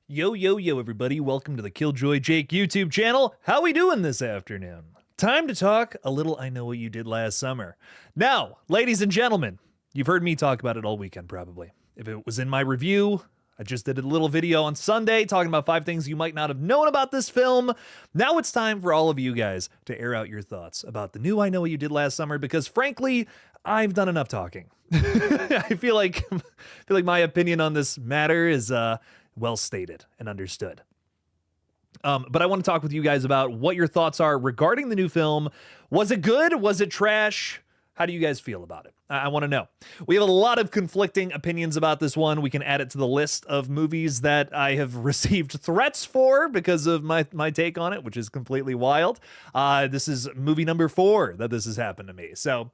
Yo, yo, yo, everybody. Welcome to the KillJoy Jake YouTube channel. How we doing this afternoon? Time to talk a little I Know What You Did Last Summer. Now, ladies and gentlemen, you've heard me talk about it all weekend, probably. If it was in my review, I just did a little video on Sunday talking about 5 things you might not have known about this film. Now it's time for all of you guys to air out your thoughts about the new I Know What You Did Last Summer, because frankly, I've done enough talking. I feel like my opinion on this matter is well stated and understood. But I want to talk with you guys about what your thoughts are regarding the new film. Was it good? Was it trash? How do you guys feel about it? I want to know. We have a lot of conflicting opinions about this one. We can add it to the list of movies that I have received threats for because of my take on it, which is completely wild. This is movie number 4 that this has happened to me. So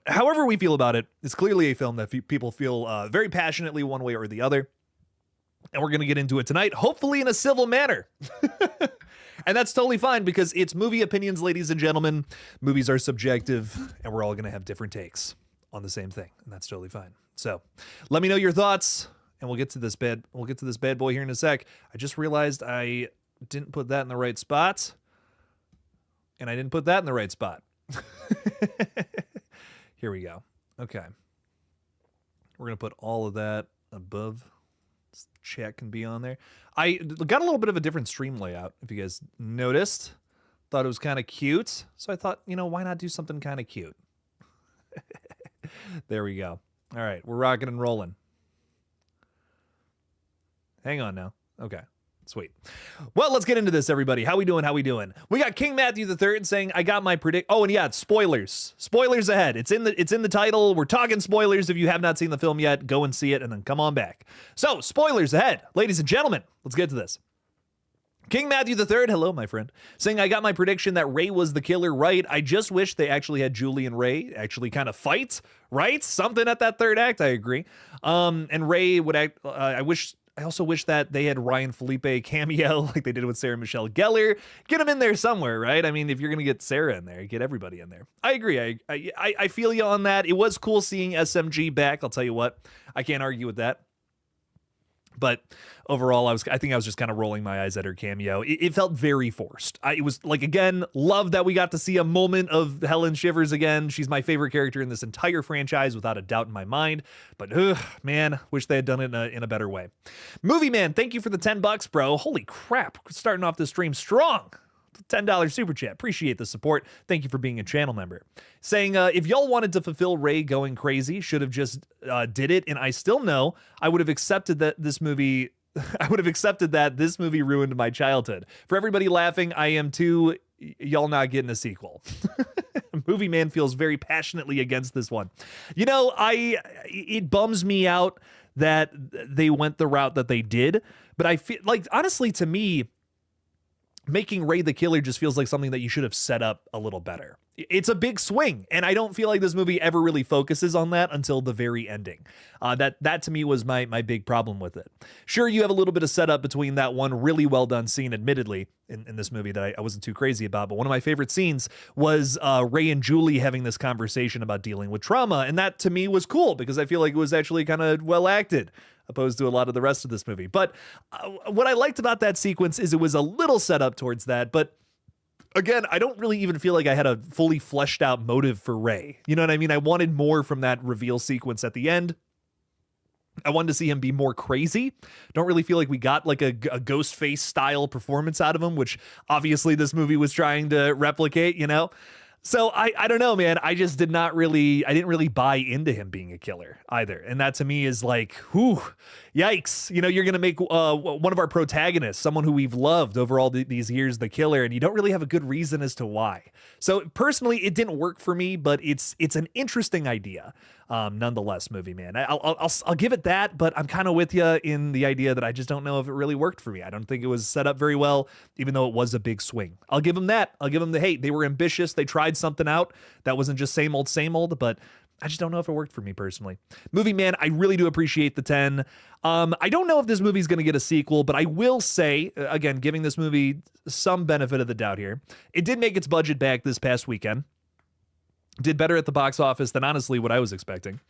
however we feel about it, it's clearly a film that people feel very passionately one way or the other. And we're going to get into it tonight, hopefully in a civil manner. And that's totally fine because it's movie opinions, ladies and gentlemen. Movies are subjective, and we're all going to have different takes on the same thing, and that's totally fine. So let me know your thoughts, and we'll get to this bad boy here in a sec. I just realized I didn't put that in the right spot, and I didn't put that in the right spot. Here we go. Okay. We're going to put all of that above. Chat can be on there. I got a little bit of a different stream layout, if you guys noticed. Thought it was kind of cute. So I thought, why not do something kind of cute? There we go. All right, we're rocking and rolling. Hang on now. Okay. Sweet. Well, let's get into this, everybody. How we doing? We got King Matthew III saying, I got my predict. Oh, and yeah, spoilers. Spoilers ahead. It's in the title. We're talking spoilers. If you have not seen the film yet, go and see it and then come on back. So, spoilers ahead. Ladies and gentlemen, let's get to this. King Matthew III, hello, my friend, saying, I got my prediction that Ray was the killer right. I just wish they actually had Julie and Ray actually kind of fight, right? Something at that third act, I agree. And Ray would act, I also wish that they had Ryan Felipe cameo like they did with Sarah Michelle Gellar. Get him in there somewhere, right? I mean, if you're going to get Sarah in there, get everybody in there. I agree. I feel you on that. It was cool seeing SMG back. I'll tell you what. I can't argue with that. But overall, I think I was just kind of rolling my eyes at her cameo. It felt very forced. It was like, again, love that we got to see a moment of Helen Shivers again. She's my favorite character in this entire franchise, without a doubt in my mind. But man, wish they had done it in a better way. Movie Man, thank you for the $10, bro. Holy crap, starting off the stream strong. $10 super chat. Appreciate the support. Thank you for being a channel member. Saying, if y'all wanted to fulfill Ray going crazy, should have just did it. And I still know I would have accepted that this movie. I would have accepted that this movie ruined my childhood. For everybody laughing, I am too. Y'all not getting a sequel. Movie Man feels very passionately against this one. It bums me out that they went the route that they did. But I feel like, honestly, to me, making Ray the killer just feels like something that you should have set up a little better. It's a big swing, and I don't feel like this movie ever really focuses on that until the very ending. That to me was my big problem with it. Sure, you have a little bit of setup between that one really well done scene, admittedly, in this movie that I wasn't too crazy about, but one of my favorite scenes was Ray and Julie having this conversation about dealing with trauma, and that to me was cool because I feel like it was actually kind of well acted, opposed to a lot of the rest of this movie. But what I liked about that sequence is it was a little set up towards that, but again, I don't really even feel like I had a fully fleshed out motive for Ray. You know what I mean? I wanted more from that reveal sequence at the end. I wanted to see him be more crazy. Don't really feel like we got like a Ghostface style performance out of him, which obviously this movie was trying to replicate, So I don't know, man. I didn't really buy into him being a killer either. And that to me is like, whew, yikes. You're going to make one of our protagonists, someone who we've loved over all these years, the killer, and you don't really have a good reason as to why. So personally, it didn't work for me, but it's an interesting idea. Nonetheless, Movie Man. I'll give it that, but I'm kind of with you in the idea that I just don't know if it really worked for me. I don't think it was set up very well, even though it was a big swing. I'll give them that. I'll give them they were ambitious. They tried something out that wasn't just same old, but I just don't know if it worked for me personally. Movie Man, I really do appreciate the 10. I don't know if this movie's going to get a sequel, but I will say, again, giving this movie some benefit of the doubt here, it did make its budget back this past weekend. Did better at the box office than honestly what I was expecting.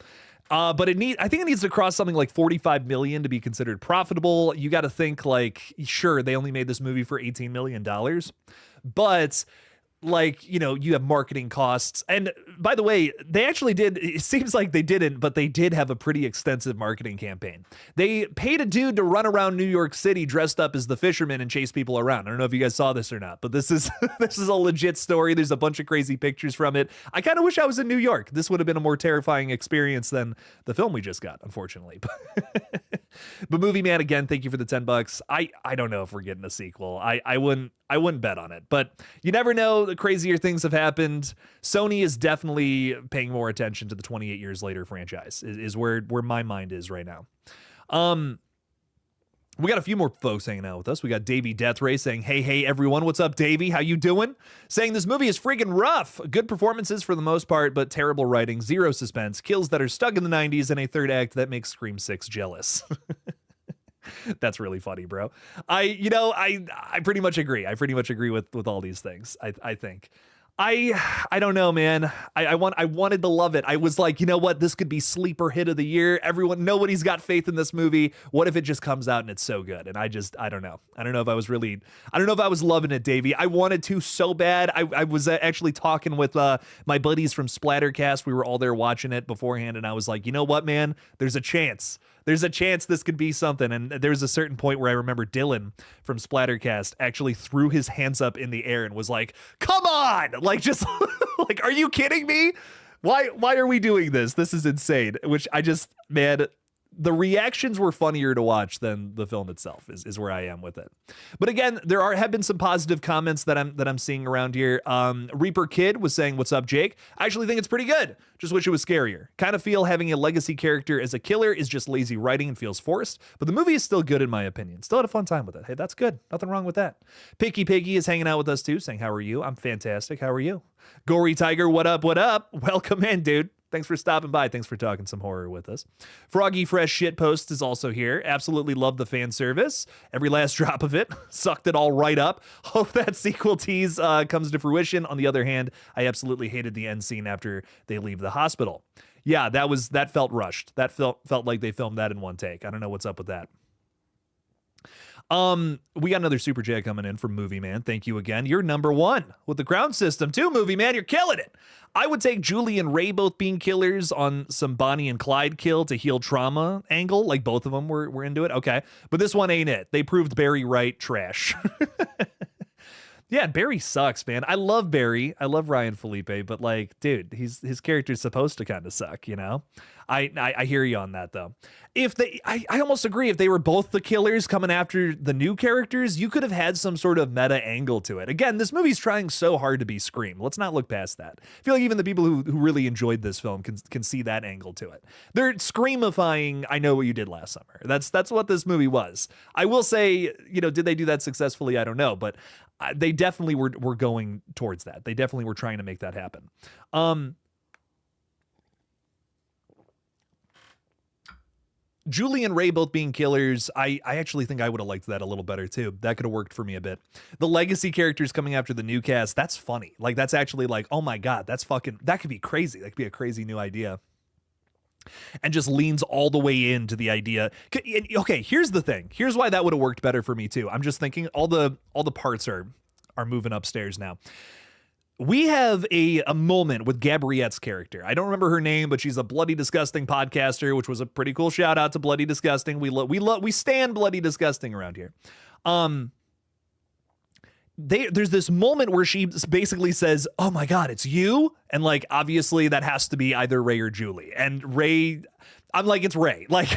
But I think it needs to cross something like 45 million to be considered profitable. You got to think like, sure, they only made this movie for $18 million, but like, you know, you have marketing costs. And by the way, they actually did, it seems like they didn't, but they did have a pretty extensive marketing campaign. They paid a dude to run around New York City dressed up as the fisherman and chase people around. I don't know if you guys saw this or not, but this is this is a legit story. There's a bunch of crazy pictures from it. I kind of wish I was in New York. This would have been a more terrifying experience than the film we just got, unfortunately. But Movie Man, again, thank you for the $10. I don't know if we're getting a sequel. I wouldn't bet on it, but you never know. The crazier things have happened. Sony is definitely paying more attention to the 28 years later franchise is where my mind is right now. We got a few more folks hanging out with us. We got Davey Deathray saying, hey, everyone. What's up, Davey? How you doing? Saying this movie is freaking rough. Good performances for the most part, but terrible writing, zero suspense, kills that are stuck in the 90s, and a third act that makes Scream 6 jealous. That's really funny, bro. I pretty much agree. I pretty much agree with all these things. I think. I don't know, man. I wanted to love it. I was like, you know what? This could be sleeper hit of the year. Nobody's got faith in this movie. What if it just comes out and it's so good? And I don't know. I don't know if I was loving it, Davey. I wanted to so bad. I was actually talking with my buddies from Splattercast. We were all there watching it beforehand, and I was like, you know what, man? There's a chance this could be something. And there's a certain point where I remember Dylan from Splattercast actually threw his hands up in the air and was like, come on, like, just like, are you kidding me? Why are we doing this? This is insane. Which man, the reactions were funnier to watch than the film itself is where I am with it. But again, have been some positive comments that I'm seeing around here. Reaper Kid was saying, what's up, Jake? I actually think it's pretty good. Just wish it was scarier. Kind of feel having a legacy character as a killer is just lazy writing and feels forced, but the movie is still good in my opinion. Still had a fun time with it. Hey, that's good. Nothing wrong with that. Picky Piggy is hanging out with us too, saying, how are you? I'm fantastic. How are you? Gory Tiger, what up? What up? Welcome in, dude. Thanks for stopping by. Thanks for talking some horror with us. Froggy Fresh Shitpost is also here. Absolutely love the fan service. Every last drop of it. Sucked it all right up. Hope that sequel tease comes to fruition. On the other hand, I absolutely hated the end scene after they leave the hospital. Yeah, that felt rushed. That felt like they filmed that in one take. I don't know what's up with that. We got another super chat coming in from Movie Man. Thank you again. You're number one with the crown system too, Movie Man. You're killing it. I would take Julie and Ray both being killers on some Bonnie and Clyde kill to heal trauma angle. Like both of them were into it. Okay. But this one ain't it. They proved Barry right. Trash. Yeah, Barry sucks, man. I love Barry. I love Ryan Felipe, but like, dude, his character's supposed to kind of suck, you know? I hear you on that though. I almost agree. If they were both the killers coming after the new characters, you could have had some sort of meta angle to it. Again, this movie's trying so hard to be Scream. Let's not look past that. I feel like even the people who really enjoyed this film can see that angle to it. They're Screamifying I Know What You Did Last Summer. That's what this movie was. I will say, you know, did they do that successfully? I don't know, but they definitely were going towards that. They definitely were trying to make that happen. Julie and Ray both being killers, I actually think I would have liked that a little better too. That could have worked for me a bit. The legacy characters coming after the new cast, that's funny. Like, that's actually like, oh my God, that could be crazy. That could be a crazy new idea. And just leans all the way into the idea. Okay, here's the thing. Here's why that would have worked better for me too. I'm just thinking all the parts are moving upstairs now. We have a moment with Gabriette's character. I don't remember her name, but she's a Bloody Disgusting podcaster, which was a pretty cool shout out to Bloody Disgusting. We stand Bloody Disgusting around here. There's this moment where she basically says, "Oh my God, it's you," and like obviously that has to be either Ray or Julie. And Ray, I'm like, it's Ray. Like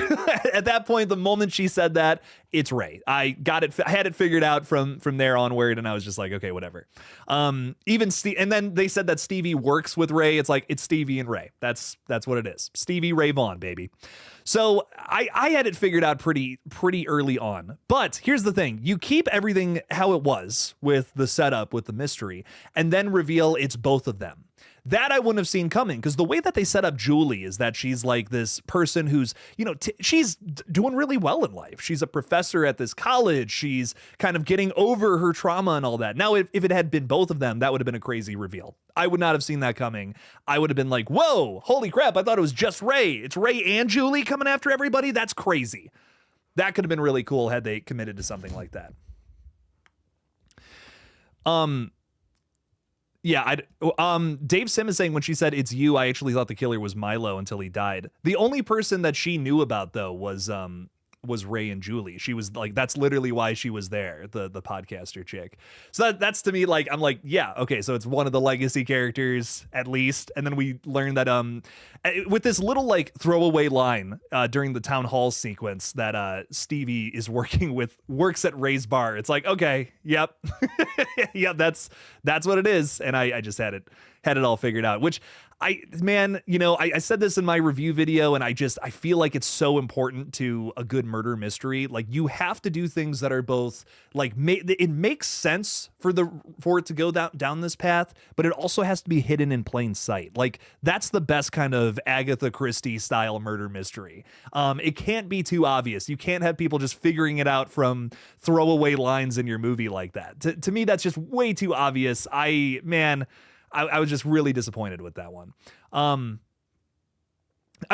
at that point, the moment she said that, it's Ray. I had it figured out from there onward, and I was just like, okay, whatever. Even Steve, and then they said that Stevie works with Ray. It's like it's Stevie and Ray. That's what it is. Stevie Ray Vaughan, baby. So I had it figured out pretty early on. But here's the thing: you keep everything how it was with the setup, with the mystery, and then reveal it's both of them. That I wouldn't have seen coming, because the way that they set up Julie is that she's like this person who's, you know, she's doing really well in life. She's a professor at this college. She's kind of getting over her trauma and all that. Now, if it had been both of them, that would have been a crazy reveal. I would not have seen that coming. I would have been like, whoa, holy crap, I thought it was just Ray. It's Ray and Julie coming after everybody? That's crazy. That could have been really cool had they committed to something like that. Yeah, Dave Sim is saying when she said it's you, I actually thought the killer was Milo until he died. The only person that she knew about though was Ray and Julie. She was like, that's literally why she was there, the podcaster chick. So that's to me like, I'm like, yeah, okay, so it's one of the legacy characters at least. And then we learned that with this little like throwaway line during the town hall sequence that Stevie is works at Ray's bar. It's like, okay, yep. Yep, that's what it is. And I just had it all figured out, which I said this in my review video, and I feel like it's so important to a good murder mystery. Like, you have to do things that are both like, it makes sense for it to go down this path, but it also has to be hidden in plain sight. Like, that's the best kind of Agatha Christie style murder mystery. It can't be too obvious. You can't have people just figuring it out from throwaway lines in your movie like that. To me, that's just way too obvious. I was just really disappointed with that one. I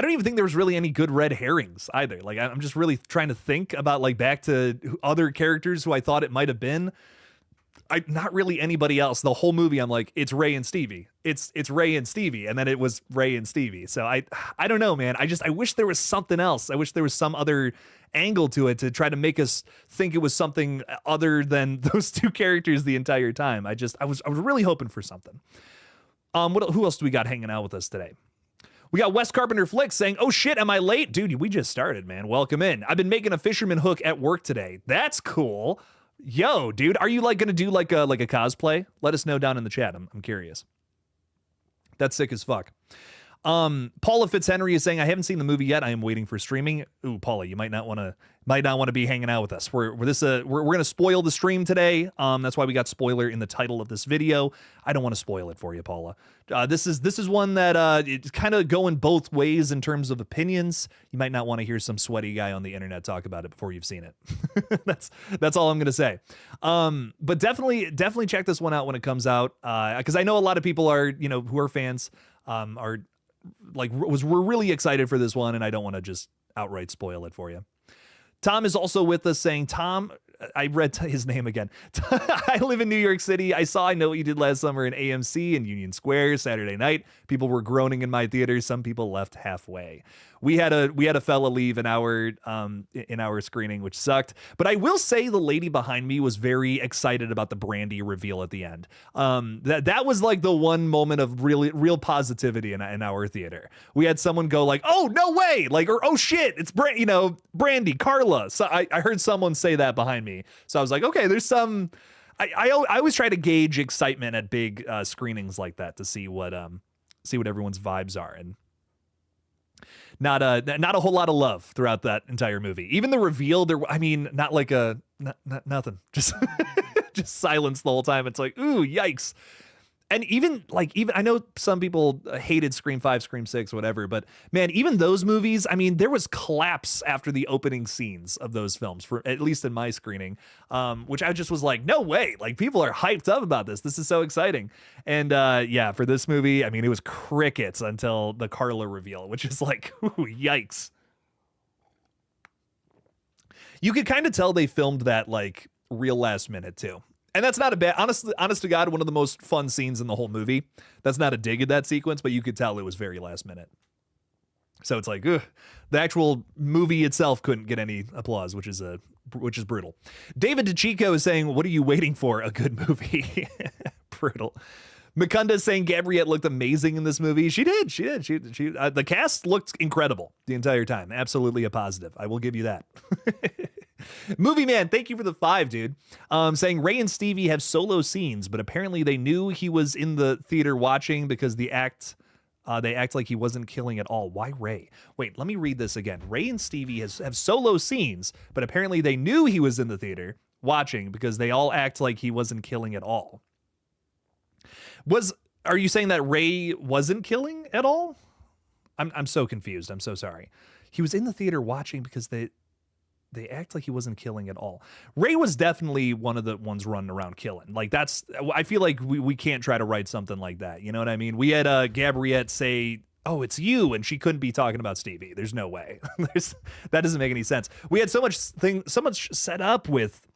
don't even think there was really any good red herrings either. Like, I'm just really trying to think about like back to other characters who I thought it might have been. Not really anybody else. The whole movie, I'm like, it's Ray and Stevie. It's Ray and Stevie, and then it was Ray and Stevie. So I don't know, man. I wish there was something else. I wish there was some other angle to it to try to make us think it was something other than those two characters the entire time. I was really hoping for something. Who else do we got hanging out with us today? We got Wes Carpenter Flicks saying, oh shit, am I late? Dude, we just started, man. Welcome in. I've been making a fisherman hook at work today. That's cool. Yo, dude, are you like gonna do like a cosplay? Let us know down in the chat. I'm curious. That's sick as fuck. Paula Fitzhenry is saying, I haven't seen the movie yet. I am waiting for streaming. Ooh, Paula, you might not want to be hanging out with us. We're going to spoil the stream today. That's why we got spoiler in the title of this video. I don't want to spoil it for you, Paula. This is one that it's kind of going both ways in terms of opinions. You might not want to hear some sweaty guy on the internet talk about it before you've seen it. That's all I'm going to say. But definitely check this one out when it comes out. Because I know a lot of people are, who are fans, are like, we're really excited for this one, and I don't want to just outright spoil it for you. Tom is also with us saying, Tom, I read his name again. I live in New York City. I know what you did last summer in AMC in Union Square Saturday night. People were groaning in my theater. Some people left halfway. We had a fella leave in our screening, which sucked. But I will say the lady behind me was very excited about the Brandy reveal at the end. That was like the one moment of real positivity in our theater. We had someone go like, "Oh no way!" Like, or "Oh shit, it's Brandy, Carla." So I heard someone say that behind me. So I was like, okay, there's some. I always try to gauge excitement at big screenings like that to see what everyone's vibes are, and not a whole lot of love throughout that entire movie. Even the reveal, not like nothing, just just silence the whole time. It's like, ooh, yikes. And even I know some people hated Scream 5, Scream 6, whatever, but man, even those movies, there was collapse after the opening scenes of those films, for at least in my screening, which I just was like, no way, like people are hyped up about this. This is so exciting. And yeah, for this movie, it was crickets until the Carla reveal, which is like, ooh, yikes. You could kind of tell they filmed that like real last minute too. And that's not a bad, honest to God, one of the most fun scenes in the whole movie. That's not a dig at that sequence, but you could tell it was very last minute. So it's like, ugh, the actual movie itself couldn't get any applause, which is brutal. David DeChico is saying, what are you waiting for? A good movie. Brutal. Makunda is saying Gabriette looked amazing in this movie. She did. The cast looked incredible the entire time. Absolutely a positive. I will give you that. Movie Man, thank you for the 5, dude. Saying Ray and Stevie have solo scenes, but apparently they knew he was in the theater watching because they act like he wasn't killing at all. Why Ray? Wait, let me read this again. Ray and Stevie have solo scenes, but apparently they knew he was in the theater watching because they all act like he wasn't killing at all. are you saying that Ray wasn't killing at all? I'm so confused. I'm so sorry. He was in the theater watching because they act like he wasn't killing at all. Ray was definitely one of the ones running around killing. Like I feel like we can't try to write something like that. You know what I mean? We had Gabriette say, "Oh, it's you," and she couldn't be talking about Stevie. There's no way. That doesn't make any sense. We had so much set up with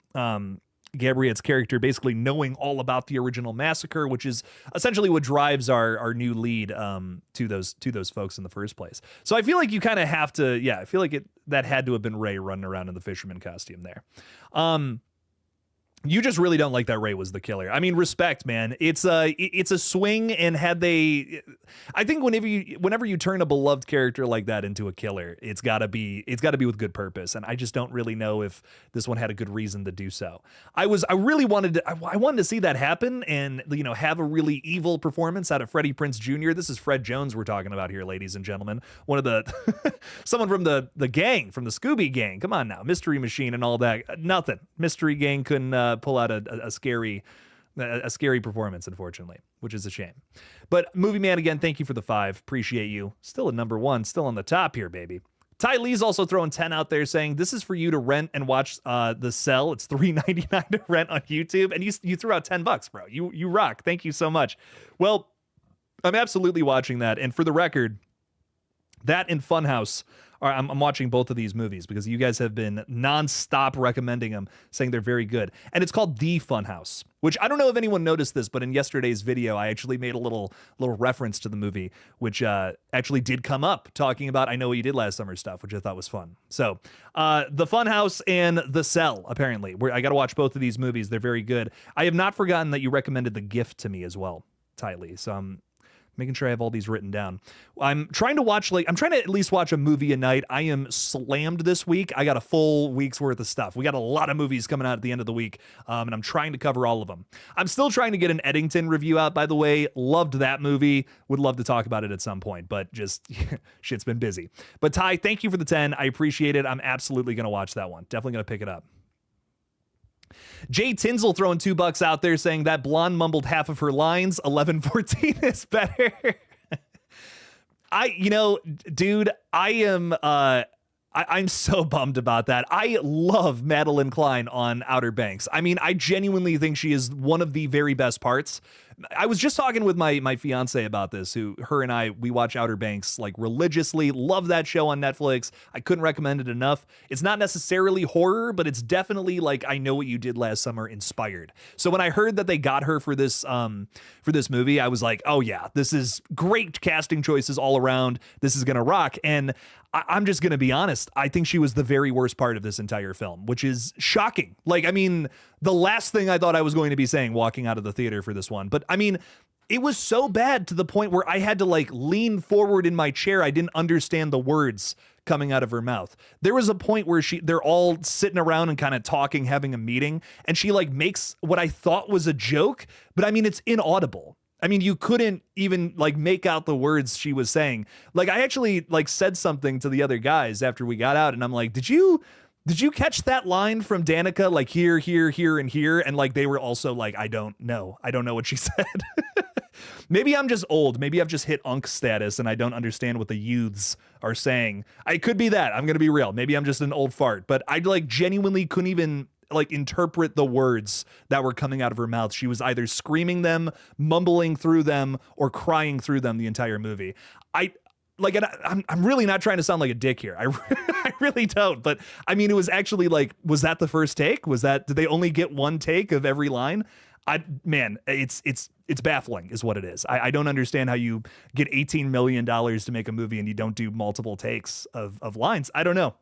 Gabriette's character basically knowing all about the original massacre, which is essentially what drives our new lead to those folks in the first place. So I feel like you kind of have to, I feel like that had to have been Ray running around in the fisherman costume there. You just really don't like that Ray was the killer. I mean, respect, man. It's a swing, and I think whenever you turn a beloved character like that into a killer, it's gotta be with good purpose. And I just don't really know if this one had a good reason to do so. I wanted to see that happen, and have a really evil performance out of Freddie Prinze Jr. This is Fred Jones we're talking about here, ladies and gentlemen. One of the someone from the gang, from the Scooby Gang. Come on now, Mystery Machine and all that. Nothing. Mystery Gang couldn't pull out a scary performance, unfortunately, which is a shame. But Movie Man, again, thank you for the 5. Appreciate you. Still a number 1, still on the top here, baby. Ty Lee's also throwing 10 out there, saying this is for you to rent and watch The Cell. It's $3.99 to rent on YouTube, and you threw out $10, bro. You rock. Thank you so much. Well, I'm absolutely watching that, and for the record, that and Funhouse. I'm watching both of these movies because you guys have been nonstop recommending them, saying they're very good. And it's called The Funhouse, which I don't know if anyone noticed this, but in yesterday's video, I actually made a little reference to the movie, which actually did come up talking about I Know What You Did Last Summer stuff, which I thought was fun. So The Funhouse and The Cell, apparently. I got to watch both of these movies. They're very good. I have not forgotten that you recommended The Gift to me as well, Ty Lee. So I'm making sure I have all these written down. I'm trying to at least watch a movie a night. I am slammed this week. I got a full week's worth of stuff. We got a lot of movies coming out at the end of the week, and I'm trying to cover all of them. I'm still trying to get an Eddington review out, by the way. Loved that movie. Would love to talk about it at some point, but just shit's been busy. But Ty, thank you for the 10. I appreciate it. I'm absolutely going to watch that one. Definitely going to pick it up. Jay Tinzel throwing $2 out there, saying that blonde mumbled half of her lines. 11:14 is better. Dude, I'm so bummed about that. I love Madeline Klein on Outer Banks. I mean, I genuinely think she is one of the very best parts. I was just talking with my fiance about this, her and I, we watch Outer Banks like religiously. Love that show on Netflix. I couldn't recommend it enough. It's not necessarily horror, but it's definitely like I Know What You Did Last Summer inspired. So when I heard that they got her for this movie, I was like, oh yeah, this is great casting choices all around. This is gonna rock. And I'm just going to be honest. I think she was the very worst part of this entire film, which is shocking. Like, I mean, the last thing I thought I was going to be saying walking out of the theater for this one. But I mean, it was so bad to the point where I had to like lean forward in my chair. I didn't understand the words coming out of her mouth. There was a point where they're all sitting around and kind of talking, having a meeting, and she like makes what I thought was a joke, but I mean, it's inaudible. I mean, you couldn't even like make out the words she was saying. Like, I actually like said something to the other guys after we got out, and I'm like, did you catch that line from Danica? Like here, here, here, and here. And like, they were also like, I don't know what she said. Maybe I'm just old. Maybe I've just hit unk status and I don't understand what the youths are saying. I could be that. I'm going to be real. Maybe I'm just an old fart, but I like genuinely couldn't even like interpret the words that were coming out of her mouth. She was either screaming them, mumbling through them, or crying through them the entire movie. I'm really not trying to sound like a dick here. I really don't. But I mean, it was actually like, was that the first take? Did they only get one take of every line? It's baffling is what it is. I don't understand how you get $18 million to make a movie and you don't do multiple takes of lines. I don't know.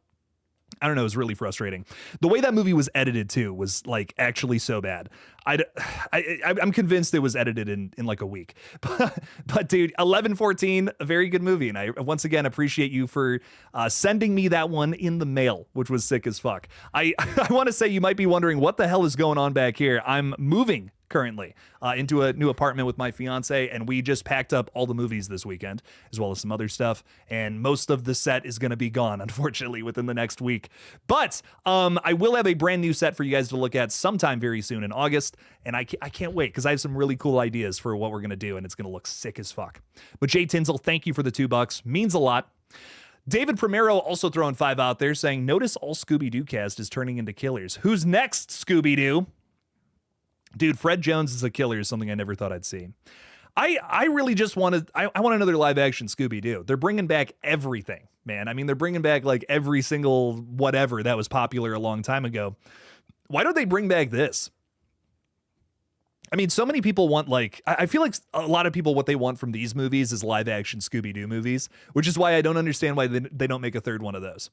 It was really frustrating. The way that movie was edited too was like actually so bad. I'm convinced it was edited in like a week. But dude, 11:14, a very good movie. And I once again appreciate you for sending me that one in the mail, which was sick as fuck. I want to say you might be wondering what the hell is going on back here. I'm moving currently into a new apartment with my fiance, and we just packed up all the movies this weekend as well as some other stuff, and most of the set is going to be gone unfortunately within the next week, but I will have a brand new set for you guys to look at sometime very soon in August, and I can't wait because I have some really cool ideas for what we're going to do, and it's going to look sick as fuck. But Jay Tinzel, thank you for the $2, means a lot. David Primero also throwing 5 out there saying, notice all Scooby-Doo cast is turning into killers. Who's next, Scooby-Doo? Dude, Fred Jones is a killer is something I never thought I'd see. I really just wanted, I want another live action Scooby-Doo. They're bringing back everything, man. I mean, they're bringing back like every single whatever that was popular a long time ago. Why don't they bring back this? I mean, so many people want, like, I feel like a lot of people, what they want from these movies is live action Scooby-Doo movies, which is why I don't understand why they don't make a third one of those.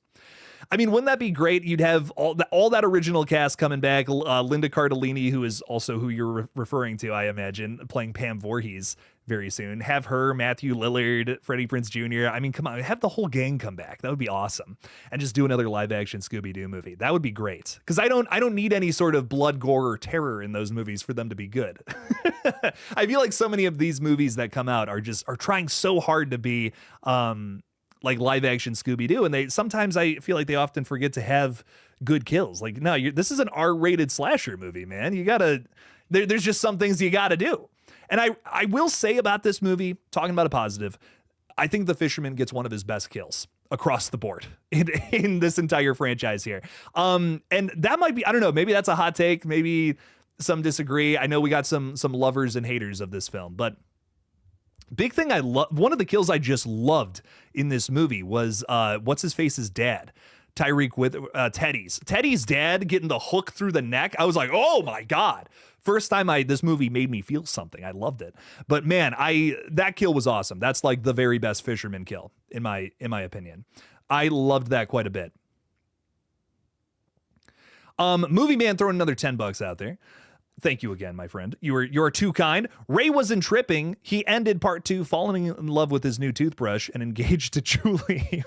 I mean, wouldn't that be great? You'd have all that original cast coming back. Linda Cardellini, who is also who you're referring to, I imagine, playing Pam Voorhees very soon. Have her, Matthew Lillard, Freddie Prinze Jr. I mean, come on, have the whole gang come back. That would be awesome. And just do another live action Scooby-Doo movie. That would be great. Because I don't need any sort of blood, gore, or terror in those movies for them to be good. I feel like so many of these movies that come out are trying so hard to be like live action Scooby-Doo, and sometimes I feel like they often forget to have good kills. Like, no, this is an R-rated slasher movie, man. You gotta, there's just some things you gotta do. And I will say about this movie, talking about a positive, I think the fisherman gets one of his best kills across the board in this entire franchise here. And that might be, I don't know, maybe that's a hot take, maybe some disagree. I know we got some lovers and haters of this film, but big thing one of the kills I just loved in this movie was what's his face's dad, Tyreek with Teddy's dad getting the hook through the neck. I was like, oh my God. First time this movie made me feel something. I loved it. But man, that kill was awesome. That's like the very best fisherman kill in my opinion. I loved that quite a bit. Movie Man throwing another $10 out there. Thank you again, my friend. You're too kind. Ray wasn't tripping. He ended part 2 falling in love with his new toothbrush and engaged to Julie.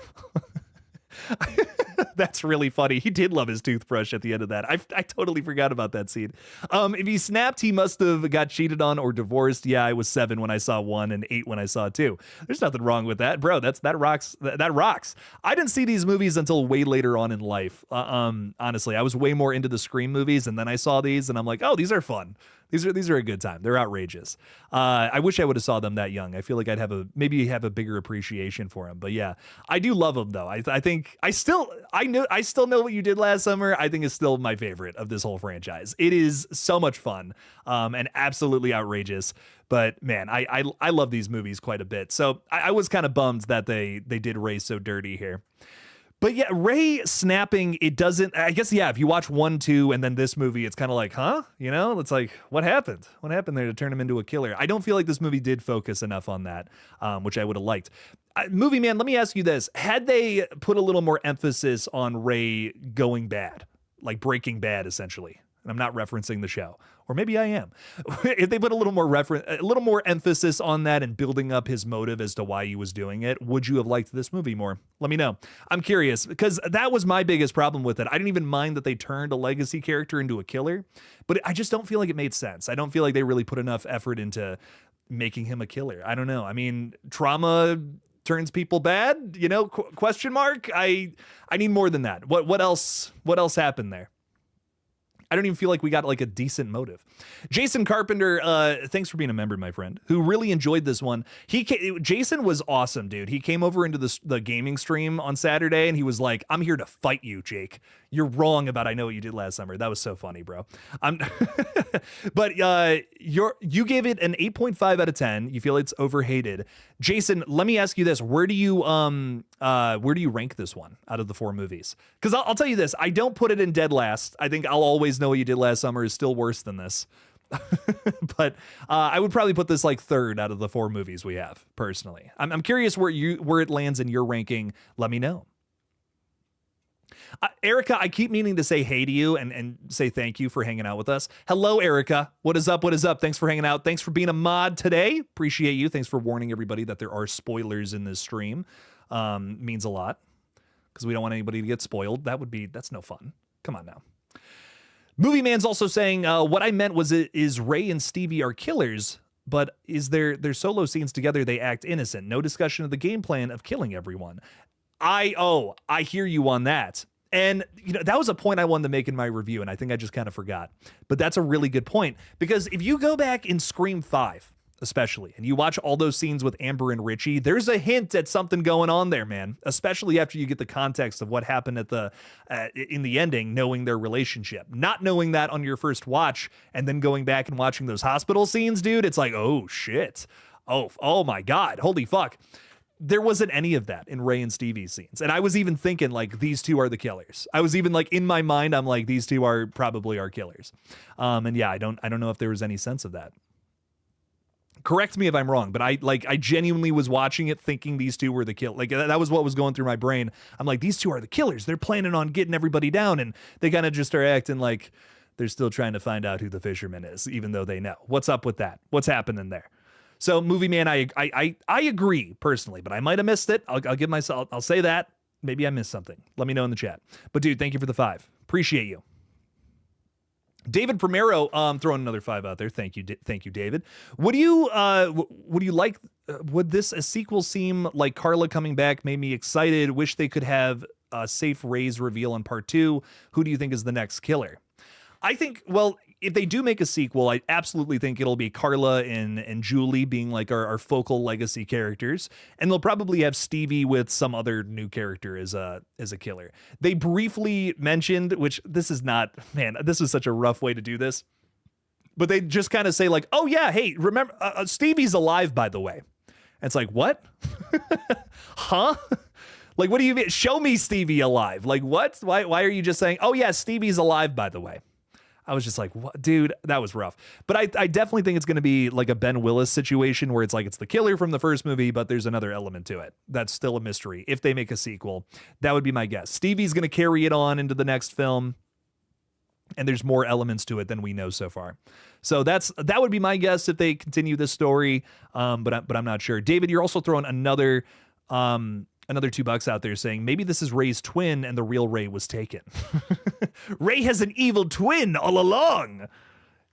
That's really funny. He did love his toothbrush at the end of that. I totally forgot about that scene. If he snapped, he must have got cheated on or divorced. Yeah, I was 7 when I saw 1 and 8 when I saw 2. There's nothing wrong with that, bro. That rocks. That rocks. I didn't see these movies until way later on in life. Honestly, I was way more into the Scream movies, and then I saw these, and I'm like, oh, these are fun. These are a good time. They're outrageous. I wish I would have saw them that young. I feel like I'd have a bigger appreciation for them. But yeah, I do love them though. I think I still know what you did last summer. I think is still my favorite of this whole franchise. It is so much fun and absolutely outrageous. But man, I love these movies quite a bit. So I was kind of bummed that they did Ray so dirty here. But yeah, Ray snapping, it doesn't, I guess, yeah, if you watch 1, 2, and then this movie, it's kind of like, huh? You know, it's like, what happened? What happened there to turn him into a killer? I don't feel like this movie did focus enough on that, which I would have liked. Movie Man, let me ask you this. Had they put a little more emphasis on Ray going bad, like Breaking Bad, essentially, and I'm not referencing the show, or maybe I am. If they put a little more emphasis on that and building up his motive as to why he was doing it, would you have liked this movie more? Let me know. I'm curious, because that was my biggest problem with it. I didn't even mind that they turned a legacy character into a killer, but I just don't feel like it made sense. I don't feel like they really put enough effort into making him a killer. I don't know. I mean, trauma turns people bad, you know, question mark. I need more than that. What else happened there? I don't even feel like we got like a decent motive. Jason Carpenter, thanks for being a member, my friend, who really enjoyed this one. Jason was awesome, dude. He came over into the gaming stream on Saturday and he was like, I'm here to fight you, Jake. You're wrong about I Know What You Did Last Summer. That was so funny, bro. But you gave it an 8.5 out of 10. You feel it's overhated. Jason, let me ask you this. Where do you rank this one out of the 4 movies? Because I'll tell you this. I don't put it in dead last. I think I'll Always Know What You Did Last Summer is still worse than this. But I would probably put this like 3rd out of the 4 movies we have, personally. I'm curious where it lands in your ranking. Let me know. Erica, I keep meaning to say hey to you and say thank you for hanging out with us. Hello, Erica. What is up? What is up? Thanks for hanging out. Thanks for being a mod today. Appreciate you. Thanks for warning everybody that there are spoilers in this stream. Means a lot because we don't want anybody to get spoiled. That's no fun. Come on now. Movie Man's also saying, what I meant was, is Ray and Stevie are killers, but is their solo scenes together, they act innocent. No discussion of the game plan of killing everyone. I hear you on that. And that was a point I wanted to make in my review, and I think I just kind of forgot. But that's a really good point, because if you go back in Scream 5, especially, and you watch all those scenes with Amber and Richie, there's a hint at something going on there, man. Especially after you get the context of what happened at the in the ending, knowing their relationship. Not knowing that on your first watch, and then going back and watching those hospital scenes, dude, it's like, oh shit. Oh my God, holy fuck. There wasn't any of that in Ray and Stevie's scenes. And I was even thinking, like, these two are the killers. I was even like, in my mind, I'm like, these two are probably our killers. And yeah, I don't know if there was any sense of that. Correct me if I'm wrong, but I genuinely was watching it thinking these two were the kill. Like, that was what was going through my brain. I'm like, these two are the killers. They're planning on getting everybody down, and they kind of just are acting like they're still trying to find out who the fisherman is, even though they know. What's up with that? What's happening there? So, Movie Man, I agree personally, but I might have missed it. I'll say that. Maybe I missed something. Let me know in the chat. But dude, thank you for the 5. Appreciate you. David Primero throwing another 5 out there. Thank you, David. Would you like? Would this a sequel seem like Carla coming back made me excited? Wish they could have a safe Ray's reveal in part 2. Who do you think is the next killer? I think, well, if they do make a sequel, I absolutely think it'll be Carla and Julie being like our focal legacy characters, and they'll probably have Stevie with some other new character as a killer. They briefly mentioned, which this is not, man, this is such a rough way to do this, but they just kind of say like, oh yeah, hey, remember Stevie's alive, by the way. And it's like, what? Huh? Like, what do you mean? Show me Stevie alive. Like, what? Why are you just saying, oh yeah, Stevie's alive, by the way? I was just like, what? Dude, that was rough. But I definitely think it's going to be like a Ben Willis situation where it's like it's the killer from the first movie, but there's another element to it. That's still a mystery. If they make a sequel, that would be my guess. Stevie's going to carry it on into the next film, and there's more elements to it than we know so far. So that would be my guess if they continue this story, but I'm not sure. David, you're also throwing another $2 out there saying maybe this is Ray's twin and the real Ray was taken. Ray has an evil twin all along.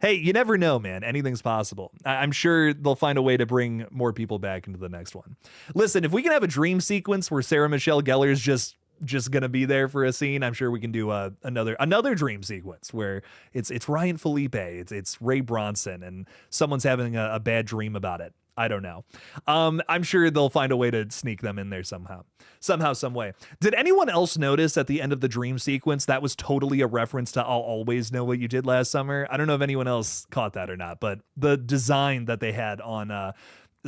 Hey, you never know, man. Anything's possible. I'm sure they'll find a way to bring more people back into the next one. Listen, if we can have a dream sequence where Sarah Michelle Gellar's just gonna be there for a scene, I'm sure we can do another dream sequence where it's Ryan Felipe, it's Ray Bronson, and someone's having a bad dream about it. I don't know. I'm sure they'll find a way to sneak them in there somehow, some way. Did anyone else notice at the end of the dream sequence that was totally a reference to I'll Always Know What You Did Last Summer? I don't know if anyone else caught that or not, but the design that they had on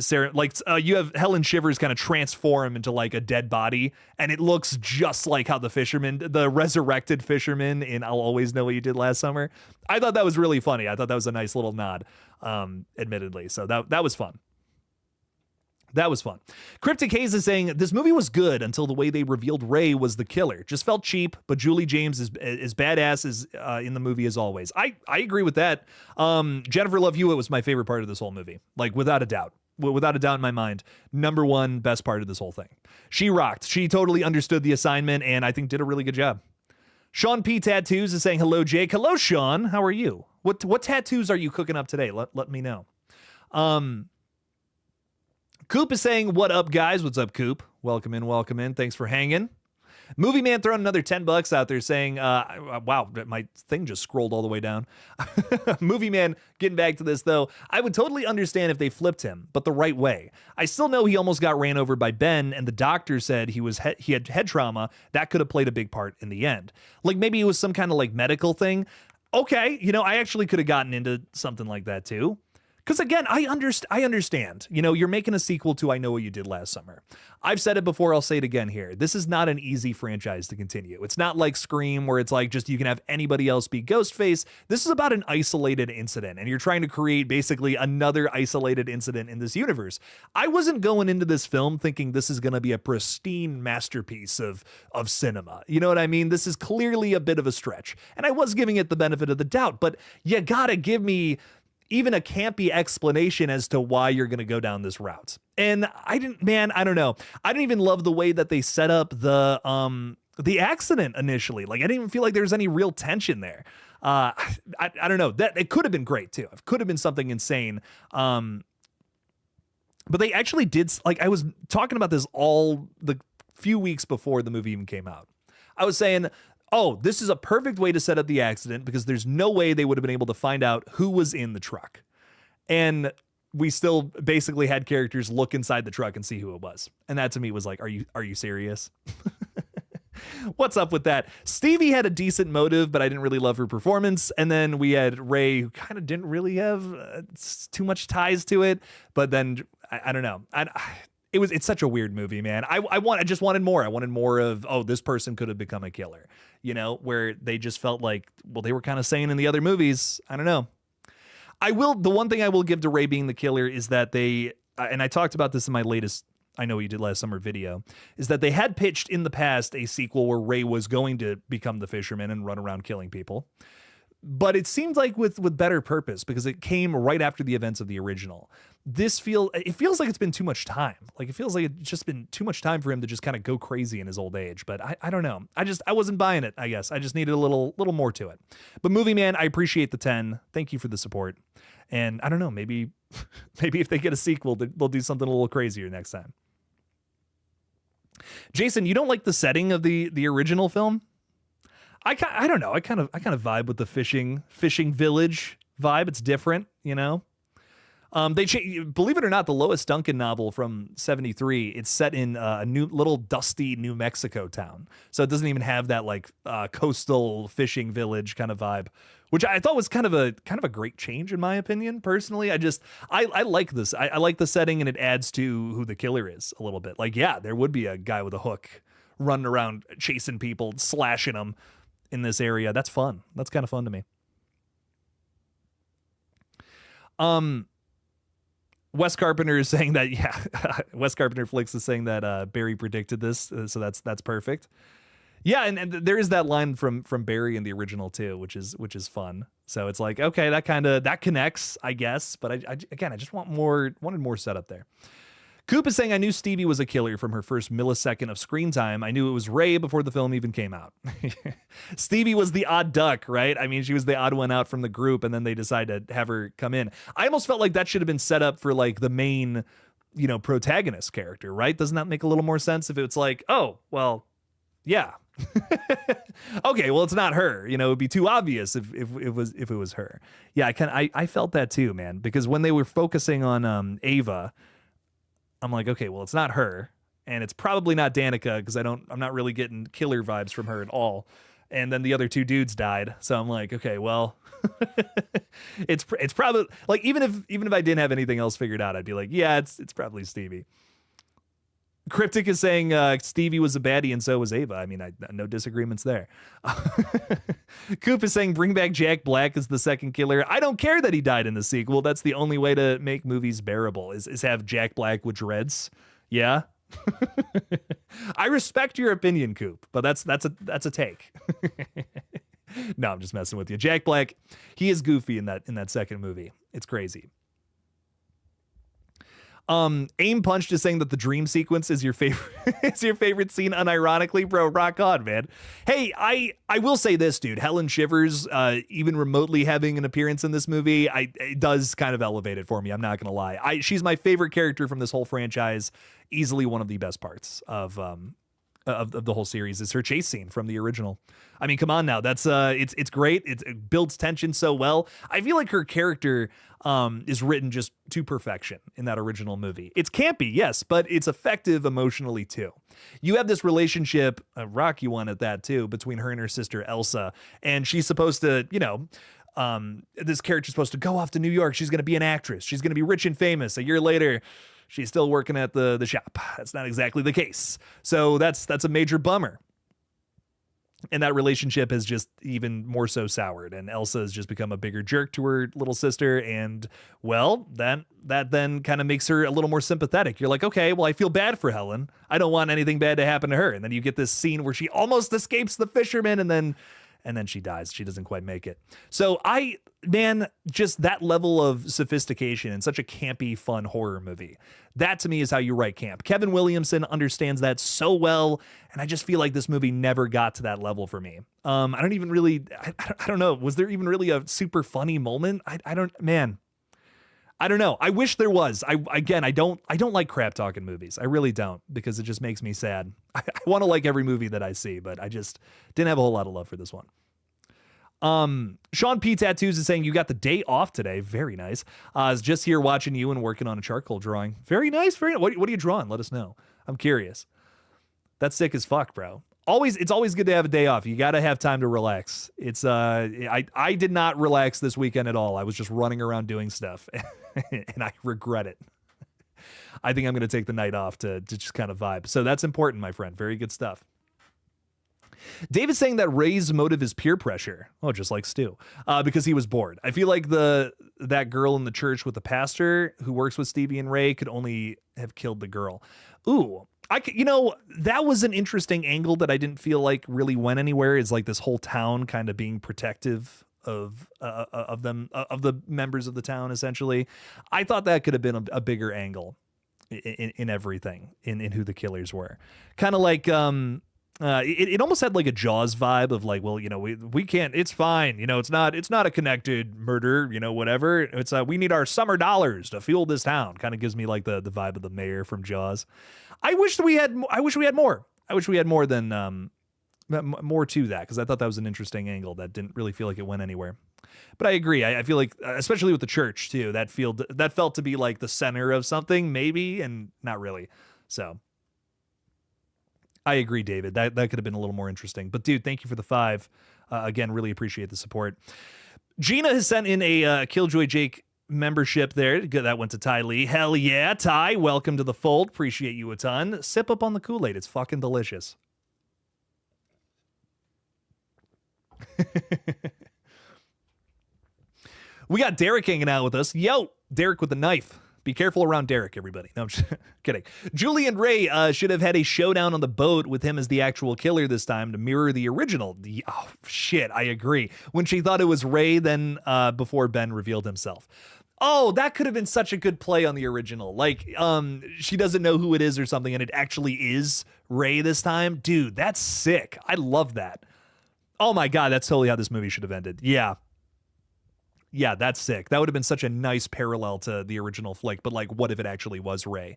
Sarah, like you have Helen Shivers kind of transform into like a dead body, and it looks just like how the resurrected fisherman in I'll Always Know What You Did Last Summer. I thought that was really funny. I thought that was a nice little nod, admittedly. So that was fun. That was fun. Cryptic Haze is saying this movie was good until the way they revealed Ray was the killer. Just felt cheap, but Julie James is badass as in the movie as always. I agree with that. Jennifer Love Hewitt was my favorite part of this whole movie, like without a doubt. Without a doubt in my mind, number one best part of this whole thing. She rocked. She totally understood the assignment, and I think did a really good job. Sean P. Tattoos is saying hello, Jake. Hello, Sean. How are you? What tattoos are you cooking up today? Let me know. Coop is saying, what up, guys? What's up, Coop? Welcome in. Thanks for hanging. Movie Man throwing another $10 out there saying, wow, my thing just scrolled all the way down. Movie Man, getting back to this, though, I would totally understand if they flipped him, but the right way. I still know he almost got ran over by Ben, and the doctor said he had head trauma. That could have played a big part in the end. Like, maybe it was some kind of, like, medical thing. Okay, I actually could have gotten into something like that, too. Because again, I understand, you're making a sequel to I Know What You Did Last Summer. I've said it before, I'll say it again here. This is not an easy franchise to continue. It's not like Scream where it's like just you can have anybody else be Ghostface. This is about an isolated incident, and you're trying to create basically another isolated incident in this universe. I wasn't going into this film thinking this is going to be a pristine masterpiece of cinema. You know what I mean? This is clearly a bit of a stretch, and I was giving it the benefit of the doubt, but you gotta give me even a campy explanation as to why you're going to go down this route. And I don't know. I didn't even love the way that they set up the the accident initially. Like, I didn't even feel like there was any real tension there. I don't know, that it could have been great too. It could have been something insane. But they actually did, like, I was talking about this all the few weeks before the movie even came out. I was saying, oh, this is a perfect way to set up the accident because there's no way they would have been able to find out who was in the truck. And we still basically had characters look inside the truck and see who it was. And that to me was like, are you serious? What's up with that? Stevie had a decent motive, but I didn't really love her performance. And then we had Ray, who kind of didn't really have too much ties to it. But then I don't know. It's such a weird movie, man. I just wanted more. I wanted more of, oh, this person could have become a killer, you know, where they just felt like, well, they were kind of saying in the other movies. I don't know. The one thing I will give to Ray being the killer is that they, and I talked about this in my latest I Know What You Did Last Summer video, is that they had pitched in the past a sequel where Ray was going to become the fisherman and run around killing people. But it seemed like with better purpose because it came right after the events of the original. It feels like it's been too much time. Like, it feels like it's just been too much time for him to just kind of go crazy in his old age. But I don't know. I wasn't buying it, I guess. I just needed a little more to it. But Movie Man, I appreciate the 10. Thank you for the support. And I don't know, maybe if they get a sequel, they'll do something a little crazier next time. Jason, you don't like the setting of the original film? I don't know. I kind of vibe with the fishing village vibe. It's different, you know. Believe it or not, the Lois Duncan novel from '73. It's set in a new little dusty New Mexico town, so it doesn't even have that like coastal fishing village kind of vibe, which I thought was kind of a great change in my opinion. Personally, I like this. I like the setting, and it adds to who the killer is a little bit. Like, yeah, there would be a guy with a hook running around chasing people, slashing them in this area. That's fun. That's kind of fun to me. Wes Carpenter is saying that, yeah, Wes Carpenter Flicks is saying that Barry predicted this, so that's perfect. Yeah, and there is that line from Barry in the original too, which is fun. So it's like, okay, that connects, I guess, but I just wanted more setup there. Coop is saying, I knew Stevie was a killer from her first millisecond of screen time. I knew it was Ray before the film even came out. Stevie was the odd duck, right? I mean, she was the odd one out from the group, and then they decided to have her come in. I almost felt like that should have been set up for like the main, you know, protagonist character, right? Doesn't that make a little more sense if it's like, oh, well, yeah. Okay, well, it's not her. You know, it'd be too obvious if it was her. Yeah, I felt that too, man, because when they were focusing on Ava, I'm like, okay, well, it's not her, and it's probably not Danica because I'm not really getting killer vibes from her at all. And then the other two dudes died, so I'm like, okay, well, it's probably like even if I didn't have anything else figured out, I'd be like, yeah, it's probably Stevie. Cryptic is saying Stevie was a baddie and so was Ava. I mean, no disagreements there. Coop is saying bring back Jack Black as the second killer. I don't care that he died in the sequel. That's the only way to make movies bearable is have Jack Black with dreads. Yeah. I respect your opinion, Coop, but that's a take. No, I'm just messing with you. Jack Black, he is goofy in that second movie. It's crazy. Aim Punched is saying that the dream sequence is your favorite it's your favorite scene unironically. Bro, rock on, man. Hey, I will say this, dude. Helen Shivers, even remotely having an appearance in this movie, it does kind of elevate it for me. I'm not gonna lie. She's my favorite character from this whole franchise. Easily one of the best parts of the whole series is her chase scene from the original. I mean, come on now. That's it's great. It builds tension so well. I feel like her character is written just to perfection in that original movie. It's campy, yes, but it's effective emotionally too. You have this relationship, a rocky one at that too, between her and her sister Elsa, and she's supposed to, you know, this character's supposed to go off to New York. She's going to be an actress. She's going to be rich and famous. A year later, she's still working at the shop. That's not exactly the case. So that's a major bummer. And that relationship has just even more so soured, and Elsa has just become a bigger jerk to her little sister. And well, that then kind of makes her a little more sympathetic. You're like, okay, well, I feel bad for Helen. I don't want anything bad to happen to her. And then you get this scene where she almost escapes the fisherman, and then and then she dies. She doesn't quite make it. So man, just that level of sophistication in such a campy, fun horror movie. That to me is how you write camp. Kevin Williamson understands that so well, and I just feel like this movie never got to that level for me. I don't know. Was there even really a super funny moment? I don't know. I wish there was. I don't like crap talking movies. I really don't, because it just makes me sad. I want to like every movie that I see, but I just didn't have a whole lot of love for this one. Sean P. Tattoos is saying, you got the day off today. Very nice. I was just here watching you and working on a charcoal drawing. Very nice. What are you drawing? Let us know. I'm curious. That's sick as fuck, bro. It's always good to have a day off. You got to have time to relax. I did not relax this weekend at all. I was just running around doing stuff and I regret it. I think I'm going to take the night off to just kind of vibe. So that's important, my friend. Very good stuff. David's saying that Ray's motive is peer pressure. Oh, just like Stu, because he was bored. I feel like that girl in the church with the pastor who works with Stevie and Ray could only have killed the girl. Ooh, that was an interesting angle that I didn't feel like really went anywhere. Is like this whole town kind of being protective of them, of the members of the town. Essentially, I thought that could have been a bigger angle in everything, in who the killers were. Kind of like it almost had like a Jaws vibe of like, well, we can't, it's fine, it's not a connected murder, whatever. It's we need our summer dollars to fuel this town. Kind of gives me like the vibe of the mayor from Jaws. I wish we had more. I wish we had more than more to that, because I thought that was an interesting angle that didn't really feel like it went anywhere. But I agree. I feel like, especially with the church too, that felt to be like the center of something, maybe, and not really. So I agree, David. That could have been a little more interesting. But dude, thank you for the 5. Again, really appreciate the support. Gina has sent in a KillJoy Jake membership there. That went to Ty Lee. Hell yeah, Ty. Welcome to the fold. Appreciate you a ton. Sip up on the Kool-Aid. It's fucking delicious. We got Derek hanging out with us. Yo, Derek with the knife. Be careful around Derek, everybody. No, I'm just kidding. Julian Ray should have had a showdown on the boat with him as the actual killer this time to mirror the original. Oh, shit, I agree. When she thought it was Ray, then before Ben revealed himself. Oh, that could have been such a good play on the original. Like, she doesn't know who it is or something, and it actually is Ray this time. Dude, that's sick. I love that. Oh my God, that's totally how this movie should have ended. Yeah. Yeah, that's sick. That would have been such a nice parallel to the original flick, but like, what if it actually was Ray?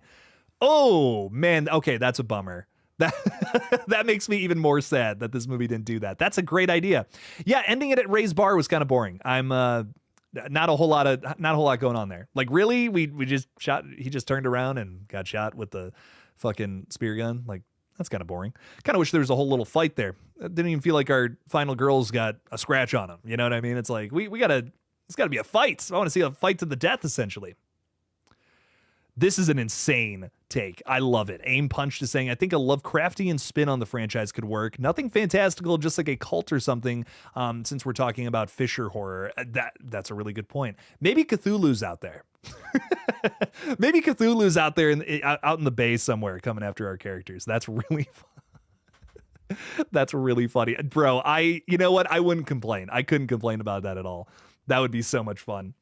Oh, man. Okay, that's a bummer. That makes me even more sad that this movie didn't do that. That's a great idea. Yeah, ending it at Ray's bar was kind of boring. I'm not a whole lot going on there. Like, really? We just shot, he just turned around and got shot with the fucking spear gun. Like, that's kind of boring. Kind of wish there was a whole little fight there. It didn't even feel like our final girls got a scratch on them. You know what I mean? It's like, it's got to be a fight. I want to see a fight to the death, essentially. This is an insane take. I love it. Aim Punch is saying, I think a Lovecraftian spin on the franchise could work. Nothing fantastical, just like a cult or something, since we're talking about Fisher horror. That's a really good point. Maybe Cthulhu's out there. Maybe Cthulhu's out there out in the bay somewhere coming after our characters. That's really fun. That's really funny. Bro, you know what? I wouldn't complain. I couldn't complain about that at all. That would be so much fun.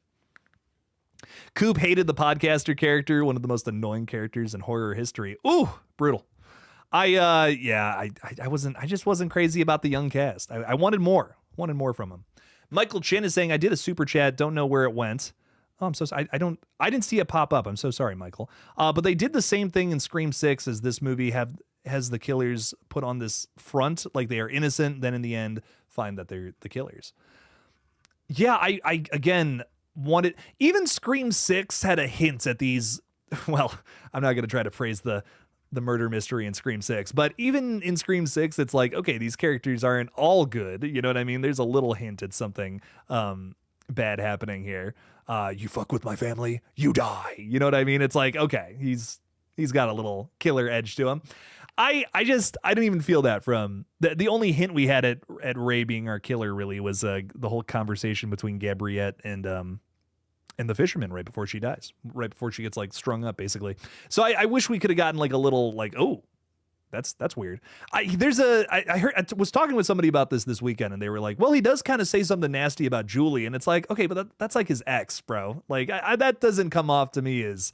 Coop hated the podcaster character, one of the most annoying characters in horror history. Ooh, brutal. I just wasn't crazy about the young cast. I wanted more from him. Michael Chin is saying, I did a super chat. Don't know where it went. Oh, I'm so sorry. I didn't see it pop up. I'm so sorry, Michael. But they did the same thing in Scream 6 as this movie has the killers put on this front, like they are innocent, then in the end find that they're the killers. Yeah, I again wanted, even Scream 6 had a hint at these, well, I'm not going to try to praise the murder mystery in Scream 6, but even in Scream 6, it's like, okay, these characters aren't all good, you know what I mean? There's a little hint at something bad happening here. You fuck with my family, you die. You know what I mean? It's like, okay, he's got a little killer edge to him. I didn't even feel that from the only hint we had at Ray being our killer really was the whole conversation between Gabriette and the fisherman right before she dies, right before she gets like strung up basically. So I wish we could have gotten like a little like, oh, That's weird. I was talking with somebody about this weekend, and they were like, well, he does kind of say something nasty about Julie, and it's like, okay, but that's like his ex, bro. Like that doesn't come off to me as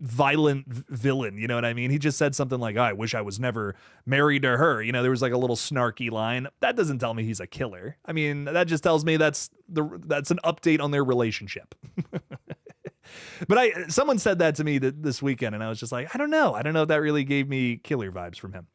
violent villain, you know what I mean? He just said something like, oh, I wish I was never married to her. You know, there was like a little snarky line. That doesn't tell me he's a killer. I mean, that just tells me that's an update on their relationship. But someone said that to me this weekend, and I was just like, I don't know if that really gave me killer vibes from him.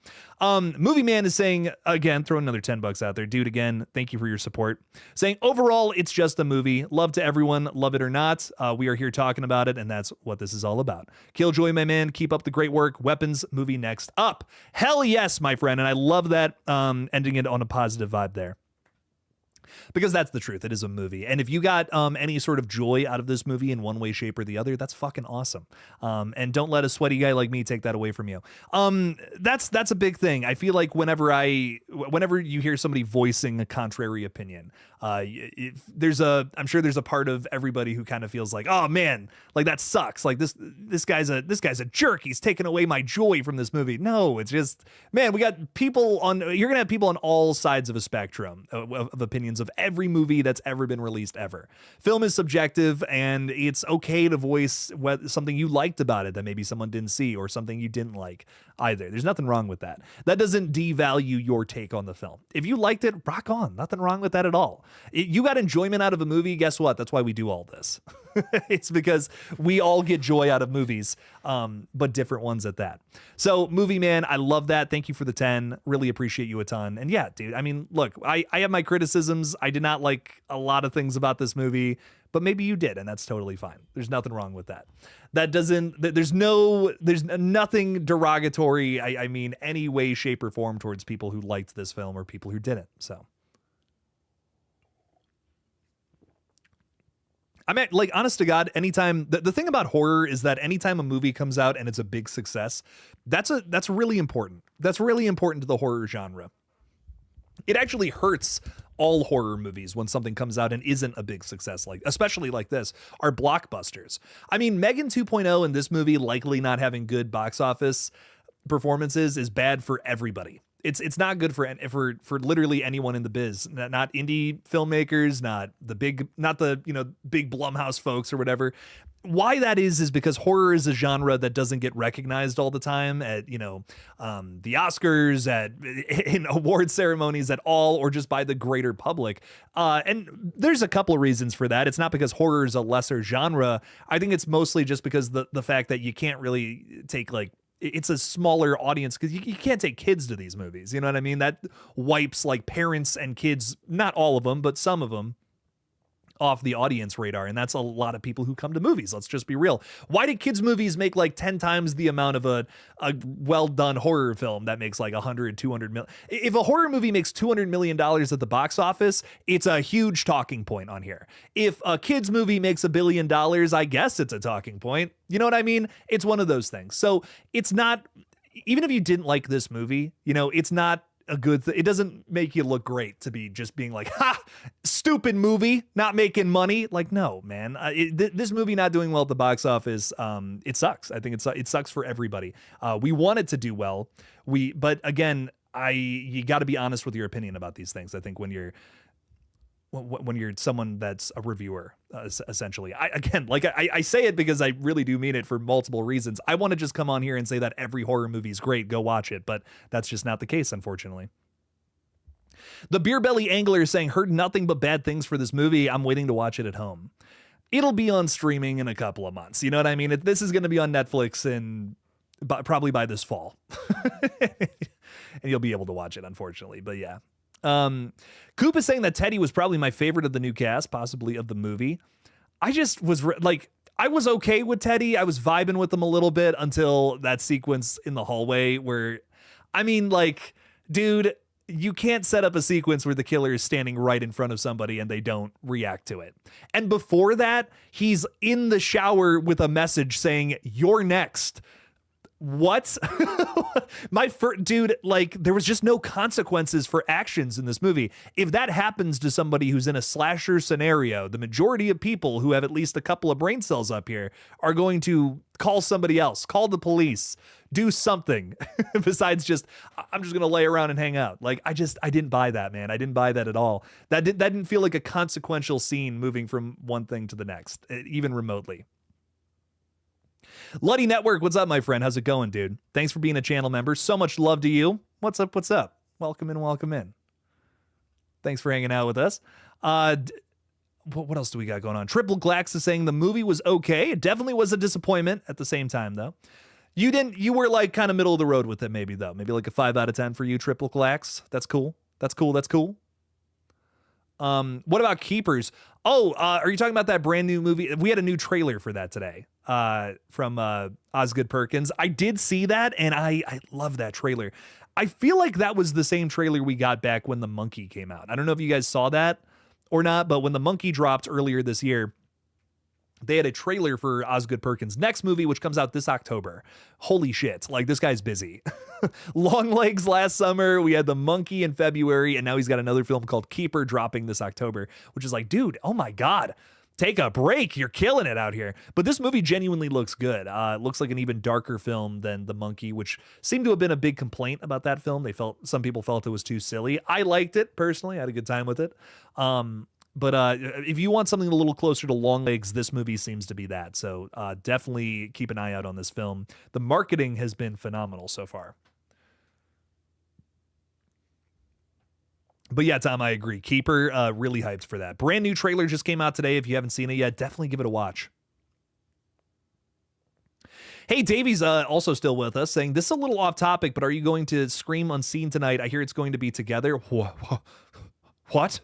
Movie Man is saying, again, throw another $10 out there. Dude, again, thank you for your support. Saying, overall, it's just a movie. Love to everyone, love it or not. We are here talking about it, and that's what this is all about. KillJoy, my man, keep up the great work. Weapons movie next up. Hell yes, my friend, and I love that, ending it on a positive vibe there. Because that's the truth. It is a movie. And if you got any sort of joy out of this movie in one way, shape, or the other, that's fucking awesome. And don't let a sweaty guy like me take that away from you. That's a big thing. I feel like whenever you hear somebody voicing a contrary opinion, I'm sure there's a part of everybody who kind of feels like, oh man, like that sucks. Like this guy's a jerk. He's taken away my joy from this movie. No, it's just, man, you're gonna have people on all sides of a spectrum of opinions of every movie that's ever been released ever. Film is subjective, and it's okay to voice something you liked about it that maybe someone didn't see, or something you didn't like either. There's nothing wrong with that. That doesn't devalue your take on the film. If you liked it, rock on. Nothing wrong with that at all. You got enjoyment out of a movie, guess what? That's why we do all this. It's because we all get joy out of movies, but different ones at that. So, Movie Man, I love that. Thank you for the 10. Really appreciate you a ton. And yeah, dude, I mean, look, I have my criticisms. I did not like a lot of things about this movie, but maybe you did, and that's totally fine. There's nothing wrong with that. There's nothing derogatory, I mean, any way, shape, or form towards people who liked this film or people who didn't. So, I mean, like, honest to God, anytime the thing about horror is that anytime a movie comes out and it's a big success, that's really important. That's really important to the horror genre. It actually hurts all horror movies when something comes out and isn't a big success, like especially like this, are blockbusters. I mean, Megan 2.0 and this movie likely not having good box office performances is bad for everybody. It's not good for literally anyone in the biz, not indie filmmakers, not the big Blumhouse folks or whatever. Why that is because horror is a genre that doesn't get recognized all the time at, the Oscars, in award ceremonies at all, or just by the greater public. And there's a couple of reasons for that. It's not because horror is a lesser genre. I think it's mostly just because the fact that you can't really take it's a smaller audience, because you can't take kids to these movies. You know what I mean? That wipes like parents and kids, not all of them, but some of them, off the audience radar, and that's a lot of people who come to movies. Let's just be real. Why did kids movies make like 10 times the amount of a well done horror film that makes like 100-200 million? If a horror movie makes $200 million at the box office, it's a huge talking point on here. If a kids movie makes $1 billion, I guess it's a talking point. You know what I mean? It's one of those things. So it's not, even if you didn't like this movie, it's not a good thing. It doesn't make you look great to be just being like, ha, stupid movie, not making money. Like, no, man, this movie not doing well at the box office, it sucks. I think it sucks for everybody. We want it to do well. But again, you got to be honest with your opinion about these things. I think when you're someone that's a reviewer, essentially. I say it because I really do mean it for multiple reasons. I want to just come on here and say that every horror movie is great. Go watch it. But that's just not the case, unfortunately. The Beer Belly Angler is saying, heard nothing but bad things for this movie. I'm waiting to watch it at home. It'll be on streaming in a couple of months. You know what I mean? This is going to be on Netflix probably by this fall. And you'll be able to watch it, unfortunately. But yeah. Coop is saying that Teddy was probably my favorite of the new cast, possibly of the movie. I just was I was okay with Teddy. I was vibing with him a little bit until that sequence in the hallway where, I mean, like, dude, you can't set up a sequence where the killer is standing right in front of somebody and they don't react to it. And before that, he's in the shower with a message saying, "You're next." What? Dude, like, there was just no consequences for actions in this movie. If that happens to somebody who's in a slasher scenario, the majority of people who have at least a couple of brain cells up here are going to call somebody else, call the police, do something besides just, I'm just going to lay around and hang out. Like, I didn't buy that, man. I didn't buy that at all. That didn't feel like a consequential scene moving from one thing to the next, even remotely. Luddy Network, what's up, my friend? How's it going, dude? Thanks for being a channel member. So much love to you. What's up? What's up? Welcome in, welcome in. Thanks for hanging out with us. What else do we got going on? Triple Glax is saying the movie was okay. It definitely was a disappointment at the same time, though. You were like kind of middle of the road with it, maybe, though. Maybe like a 5 out of 10 for you, Triple Glax. That's cool. That's cool. That's cool. What about Keepers? Oh, are you talking about that brand new movie? We had a new trailer for that today from Osgood Perkins. I did see that, and I love that trailer. I feel like that was the same trailer we got back when The Monkey came out. I don't know if you guys saw that or not, but when The Monkey dropped earlier this year, they had a trailer for Osgood Perkins' next movie, which comes out this October. Holy shit. Like, this guy's busy. Long Legs last summer. We had The Monkey in February. And now he's got another film called Keeper dropping this October, which is like, dude, oh my God, take a break. You're killing it out here. But this movie genuinely looks good. It looks like an even darker film than The Monkey, which seemed to have been a big complaint about that film. Some people felt it was too silly. I liked it personally. I had a good time with it. But if you want something a little closer to Long Legs, this movie seems to be that. So definitely keep an eye out on this film. The marketing has been phenomenal so far. But yeah, Tom, I agree. Keeper, really hyped for that. Brand new trailer just came out today. If you haven't seen it yet, definitely give it a watch. Hey, Davey's also still with us, saying, this is a little off topic, but are you going to Scream Unseen tonight? I hear it's going to be together. What?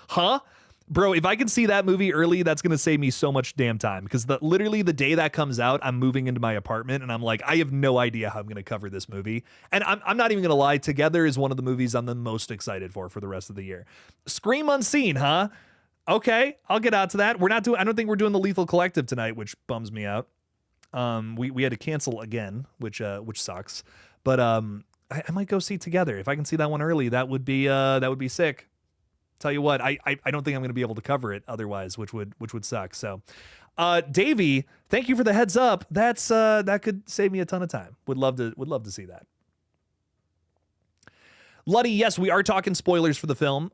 Huh? Bro, if I can see that movie early, that's going to save me so much damn time, because literally the day that comes out, I'm moving into my apartment and I'm like, I have no idea how I'm going to cover this movie. And I'm not even going to lie. Together is one of the movies I'm the most excited for the rest of the year. Scream Unseen, huh? Okay, I'll get out to that. I don't think we're doing the Lethal Collective tonight, which bums me out. We had to cancel again, which sucks. But I might go see Together. If I can see that one early, that would be sick. Tell you what, I don't think I'm going to be able to cover it otherwise, which would suck. So, Davey, thank you for the heads up. That could save me a ton of time. Would love to see that. Luddy, yes, we are talking spoilers for the film.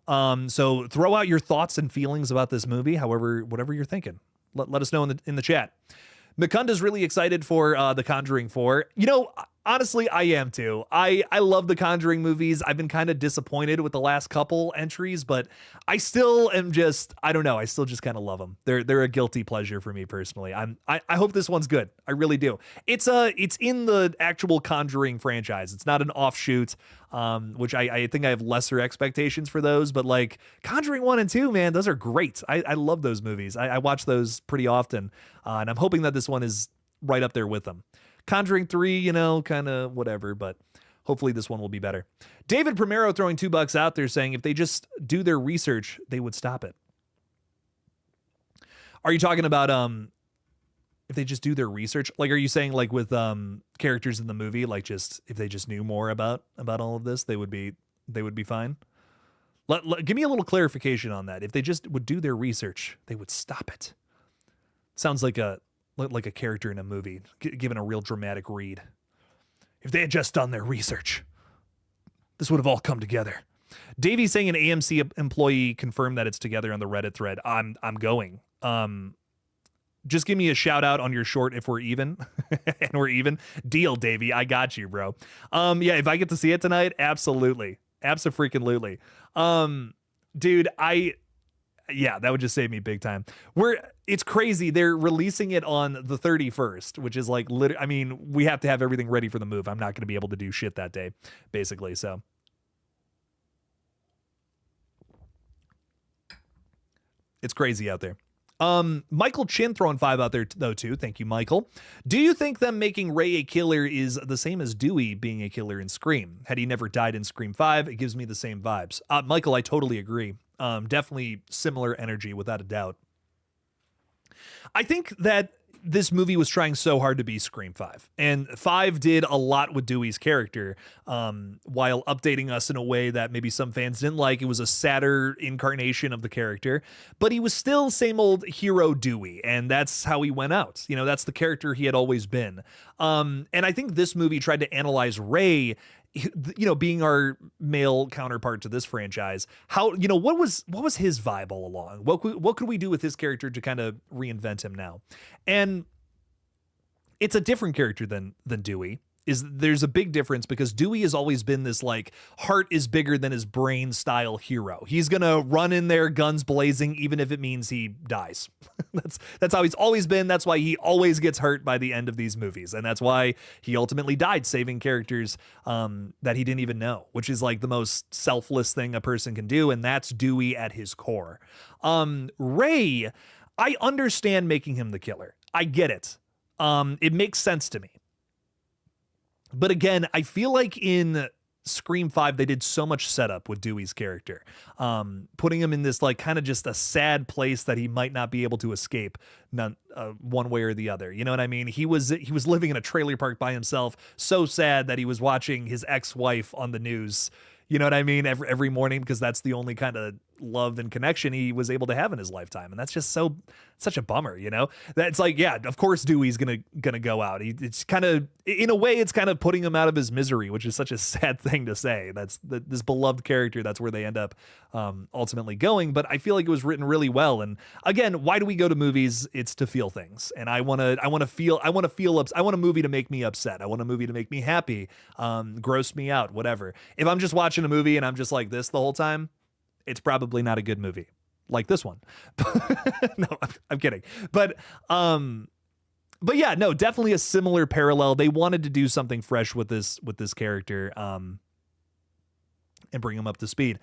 So throw out your thoughts and feelings about this movie, whatever you're thinking. Let us know in the chat. Mikunda's really excited for The Conjuring 4. You know, honestly, I am too. I love the Conjuring movies. I've been kind of disappointed with the last couple entries, but I still am I don't know. I still just kind of love them. They're a guilty pleasure for me personally. I hope this one's good. I really do. It's in the actual Conjuring franchise. It's not an offshoot, which I think I have lesser expectations for those, but like Conjuring 1 and 2, man, those are great. I love those movies. I watch those pretty often, and I'm hoping that this one is right up there with them. Conjuring 3, you know, kind of whatever, but hopefully this one will be better. David Primero throwing $2 out there saying if they just do their research, they would stop it. Are you talking about if they just do their research? Like, are you saying like with characters in the movie, like just if they just knew more about all of this, they would be fine? Give me a little clarification on that. If they just would do their research, they would stop it. Sounds like a character in a movie, given a real dramatic read. If they had just done their research, this would have all come together. Davey saying an AMC employee confirmed that it's together on the Reddit thread. I'm going. Just give me a shout out on your short if we're even. And we're even. Deal, Davey. I got you, bro. Yeah, if I get to see it tonight, absolutely. Abso-freaking-lutely. Dude, yeah, that would just save me big time. It's crazy. They're releasing it on the 31st, which is like, I mean, we have to have everything ready for the move. I'm not going to be able to do shit that day, basically. So it's crazy out there. Michael Chin throwing 5 out there though too. Thank you, Michael. Do you think them making Ray a killer is the same as Dewey being a killer in Scream? Had he never died in Scream 5, it gives me the same vibes. Michael, I totally agree. Definitely similar energy without a doubt. I think that this movie was trying so hard to be Scream 5. And 5 did a lot with Dewey's character, while updating us in a way that maybe some fans didn't like. It was a sadder incarnation of the character, but he was still same old hero Dewey, and that's how he went out. You know, that's the character he had always been. And I think this movie tried to analyze Ray, you know, being our male counterpart to this franchise. How, you know, what was his vibe all along? What could we do with his character to kind of reinvent him now? And it's a different character than Dewey. There's a big difference because Dewey has always been this like heart is bigger than his brain style hero. He's gonna run in there guns blazing even if it means he dies. that's how he's always been. That's why he always gets hurt by the end of these movies, and that's why he ultimately died saving characters that he didn't even know, which is like the most selfless thing a person can do, and that's Dewey at his core. Ray, I understand making him the killer. I get it. It makes sense to me. But again, I feel like in Scream 5, they did so much setup with Dewey's character, putting him in this like kind of just a sad place that he might not be able to escape one way or the other. You know what I mean? He was living in a trailer park by himself, so sad that he was watching his ex-wife on the news. You know what I mean? Every morning, because that's the only kind of love and connection he was able to have in his lifetime. And that's just such a bummer, you know? That's like, yeah, of course Dewey's gonna go out. It's kind of, in a way, it's kind of putting him out of his misery, which is such a sad thing to say. That's this beloved character, that's where they end up ultimately going. But I feel like it was written really well. And again, why do we go to movies? It's to feel things. And I want a movie to make me upset. I want a movie to make me happy, gross me out, whatever. If I'm just watching a movie and I'm just like this the whole time, it's probably not a good movie like this one. No, I'm kidding. But yeah, no, definitely a similar parallel. They wanted to do something fresh with this character, and bring him up to speed.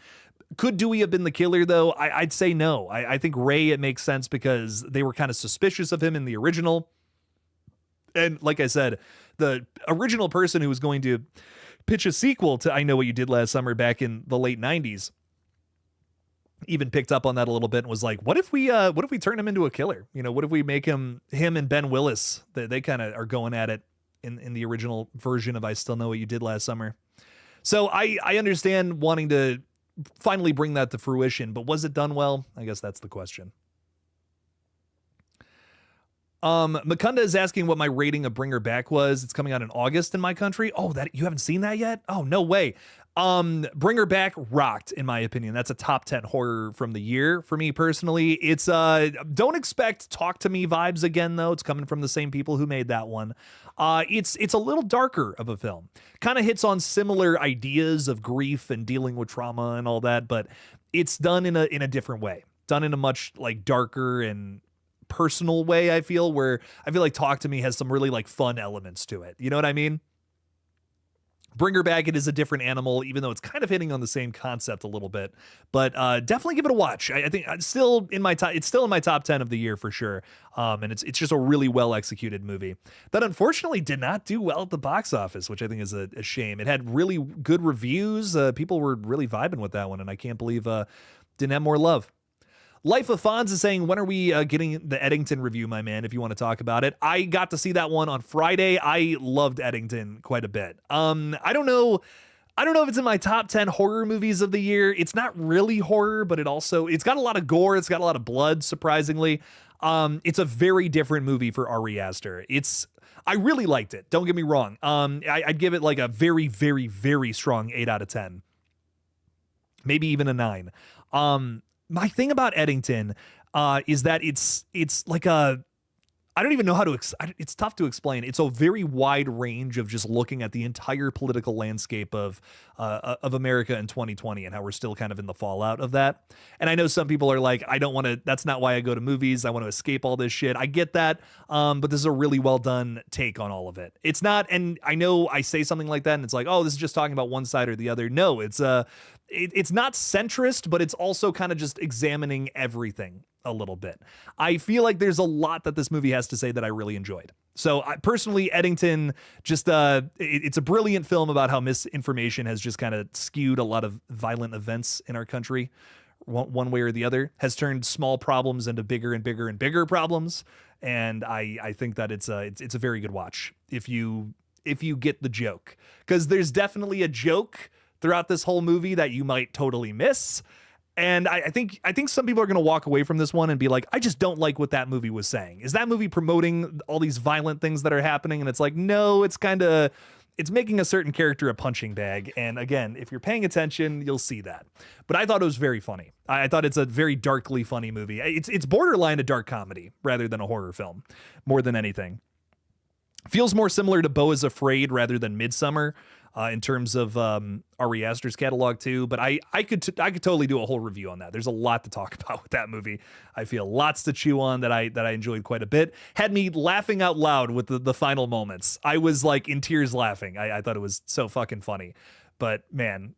Could Dewey have been the killer though? I'd say no. I think Ray, it makes sense because they were kind of suspicious of him in the original. And like I said, the original person who was going to pitch a sequel to I Know What You Did Last Summer back in the late 90s even picked up on that a little bit and was like, what if we turn him into a killer? You know, what if we make him and Ben Willis? They kind of are going at it in the original version of I Still Know What You Did Last Summer. So I understand wanting to finally bring that to fruition, but was it done well? I guess that's the question. Makunda is asking what my rating of Bring Her Back was. It's coming out in August in my country. Oh, that you haven't seen that yet? Oh, no way. Bring Her Back rocked, in my opinion. That's a top 10 horror from the year for me personally. It's don't expect Talk to Me vibes again though. It's coming from the same people who made that one. It's a little darker of a film. Kind of hits on similar ideas of grief and dealing with trauma and all that, but it's done in a different way. Done in a much like darker and personal way, I feel like Talk to Me has some really like fun elements to it. You know what I mean? Bring Her Back, it is a different animal, even though it's kind of hitting on the same concept a little bit. But definitely give it a watch. I think it's still in my top 10 of the year for sure. And it's just a really well executed movie that unfortunately did not do well at the box office, which I think is a shame. It had really good reviews. People were really vibing with that one, and I can't believe didn't have more love. Life of Fonz is saying, when are we getting the Eddington review, my man, if you want to talk about it? I got to see that one on Friday. I loved Eddington quite a bit. I don't know if it's in my top 10 horror movies of the year. It's not really horror, but it's got a lot of gore. It's got a lot of blood, surprisingly. It's a very different movie for Ari Aster. I really liked it. Don't get me wrong. I'd give it like a very, very, very strong 8 out of 10. Maybe even a 9. My thing about Eddington is that it's like I don't even know how to, it's tough to explain. It's a very wide range of just looking at the entire political landscape of America in 2020 and how we're still kind of in the fallout of that. And I know some people are like, that's not why I go to movies. I want to escape all this shit. I get that. But this is a really well done take on all of it. It's not, and I know I say something like that and it's like, oh, this is just talking about one side or the other. No, it's not centrist, but it's also kind of just examining everything a little bit. I feel like there's a lot that this movie has to say that I really enjoyed. So personally, Eddington, just it's a brilliant film about how misinformation has just kind of skewed a lot of violent events in our country one way or the other, has turned small problems into bigger and bigger and bigger problems. And I think that it's a very good watch if you get the joke, because there's definitely a joke throughout this whole movie that you might totally miss. And I think some people are going to walk away from this one and be like, I just don't like what that movie was saying. Is that movie promoting all these violent things that are happening? And it's like, no, it's making a certain character a punching bag. And again, if you're paying attention, you'll see that. But I thought it was very funny. I thought it's a very darkly funny movie. It's borderline a dark comedy rather than a horror film, more than anything. Feels more similar to Beau is Afraid rather than Midsummer. In terms of Ari Aster's catalog too, but I could totally do a whole review on that. There's a lot to talk about with that movie. I feel lots to chew on that I enjoyed quite a bit. Had me laughing out loud with the final moments. I was like in tears laughing. I thought it was so fucking funny. But man,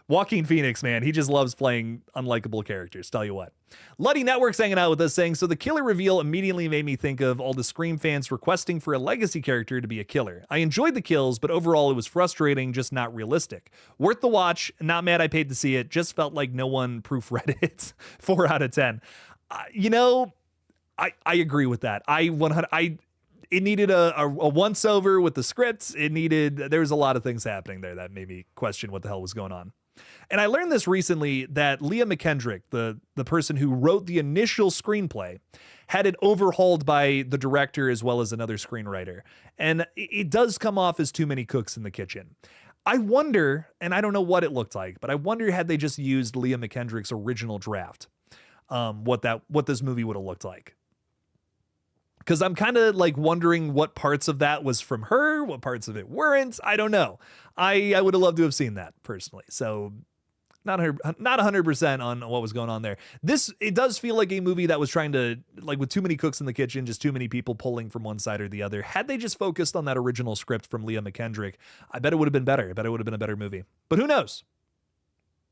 Joaquin Phoenix, man, he just loves playing unlikable characters, tell you what. Luddy Network's hanging out with us saying, so the killer reveal immediately made me think of all the Scream fans requesting for a legacy character to be a killer. I enjoyed the kills, but overall it was frustrating, just not realistic. Worth the watch, not mad I paid to see it, just felt like no one proofread it. 4 out of 10. I agree with that. It needed a once over with the script. There was a lot of things happening there that made me question what the hell was going on. And I learned this recently that Leah McKendrick, the person who wrote the initial screenplay, had it overhauled by the director as well as another screenwriter. And it does come off as too many cooks in the kitchen. I wonder, and I don't know what it looked like, but I wonder had they just used Leah McKendrick's original draft, what this movie would have looked like. Because I'm kind of like wondering what parts of that was from her, what parts of it weren't. I don't know. I would have loved to have seen that personally. So not 100% on what was going on there. It does feel like a movie that was trying to, like, with too many cooks in the kitchen, just too many people pulling from one side or the other. Had they just focused on that original script from Leah McKendrick, I bet it would have been better. I bet it would have been a better movie. But who knows?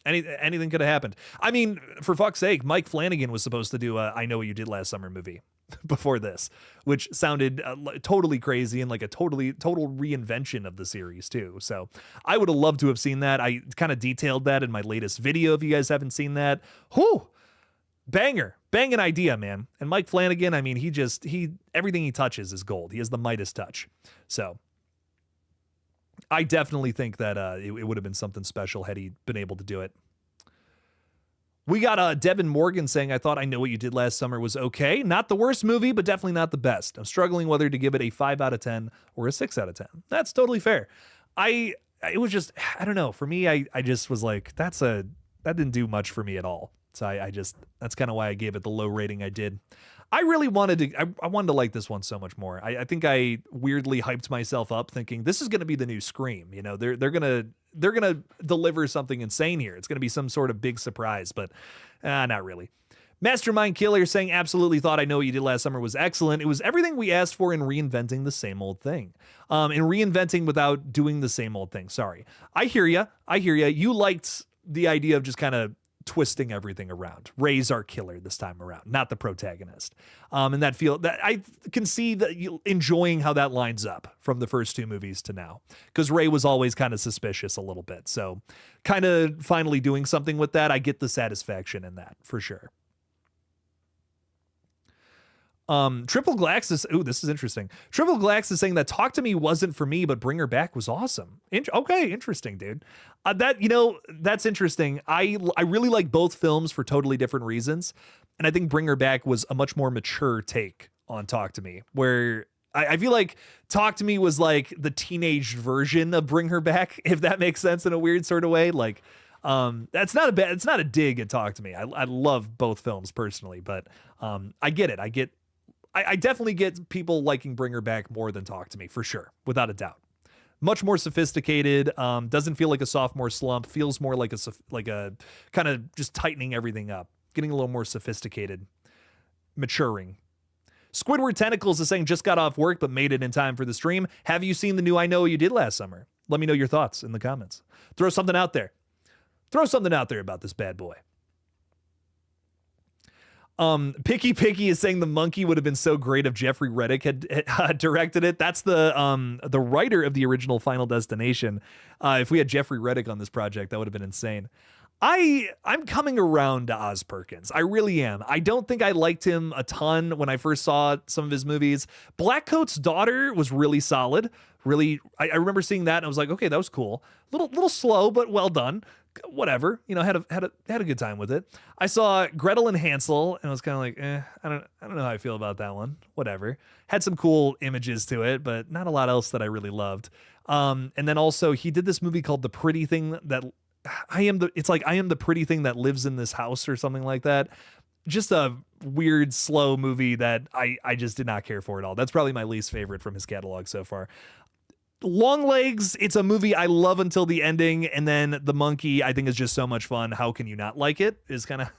Anything could have happened. I mean, for fuck's sake, Mike Flanagan was supposed to do a I Know What You Did Last Summer movie before this, which sounded totally crazy and like a total reinvention of the series too. So I would have loved to have seen that. I kind of detailed that in my latest video. If you guys haven't seen that, banging idea, man. And Mike Flanagan, I mean, everything he touches is gold. He has the Midas touch. So I definitely think that it would have been something special had he been able to do it. We got Devin Morgan saying, I thought I Know What You Did Last Summer was okay. Not the worst movie, but definitely not the best. I'm struggling whether to give it a 5 out of 10 or a 6 out of 10. That's totally fair. It was just, I don't know. For me, I just was like, that didn't do much for me at all. So that's kind of why I gave it the low rating I did. I really wanted to like this one so much more. I think I weirdly hyped myself up thinking this is going to be the new Scream. You know, they're going to deliver something insane here. It's going to be some sort of big surprise, but not really. Mastermind Killer saying absolutely thought I Know What You Did Last Summer was excellent. It was everything we asked for in reinventing the same old thing. In reinventing without doing the same old thing. Sorry. I hear you. You liked the idea of just kind of twisting everything around. Ray's our killer this time around, not the protagonist. And that I can see that you enjoying how that lines up from the first 2 movies to now, because Ray was always kind of suspicious a little bit. So kind of finally doing something with that. I get the satisfaction in that for sure. Triple Glax this is interesting. Triple Glax is saying that Talk to Me wasn't for me, but Bring Her Back was awesome. Okay, interesting, dude. That's interesting. I really like both films for totally different reasons, and I think Bring Her Back was a much more mature take on Talk to Me, where I feel like Talk to Me was like the teenage version of Bring Her Back, if that makes sense in a weird sort of way. Like, it's not a dig at Talk to Me. I love both films personally, but I get it. I definitely get people liking Bring Her Back more than Talk to Me, for sure, without a doubt. Much more sophisticated, doesn't feel like a sophomore slump, feels more like a kind of just tightening everything up, getting a little more sophisticated, maturing. Squidward Tentacles is saying just got off work but made it in time for the stream. Have you seen the new I Know What You Did Last Summer? Let me know your thoughts in the comments. Throw something out there about this bad boy. Picky is saying the monkey would have been so great if Jeffrey Reddick had directed it. That's the writer of the original Final Destination. If we had Jeffrey Reddick on this project, that would have been insane. I'm coming around to Oz Perkins. I really am. I don't think I liked him a ton when I first saw some of his movies. Blackcoat's Daughter was really solid. Really, I remember seeing that and I was like, okay, that was cool. Little slow, but well done. Whatever, had a good time with it. I saw Gretel and Hansel and I was kind of like, I don't know how I feel about that one. Whatever. Had some cool images to it, but not a lot else that I really loved. And then also he did this movie called The Pretty Thing That I am the pretty thing that lives in this house or something like that. Just a weird, slow movie that I just did not care for at all. That's probably my least favorite from his catalog so far. Longlegs, it's a movie I love until the ending, and then The Monkey I think is just so much fun. How can you not like it? Is kind of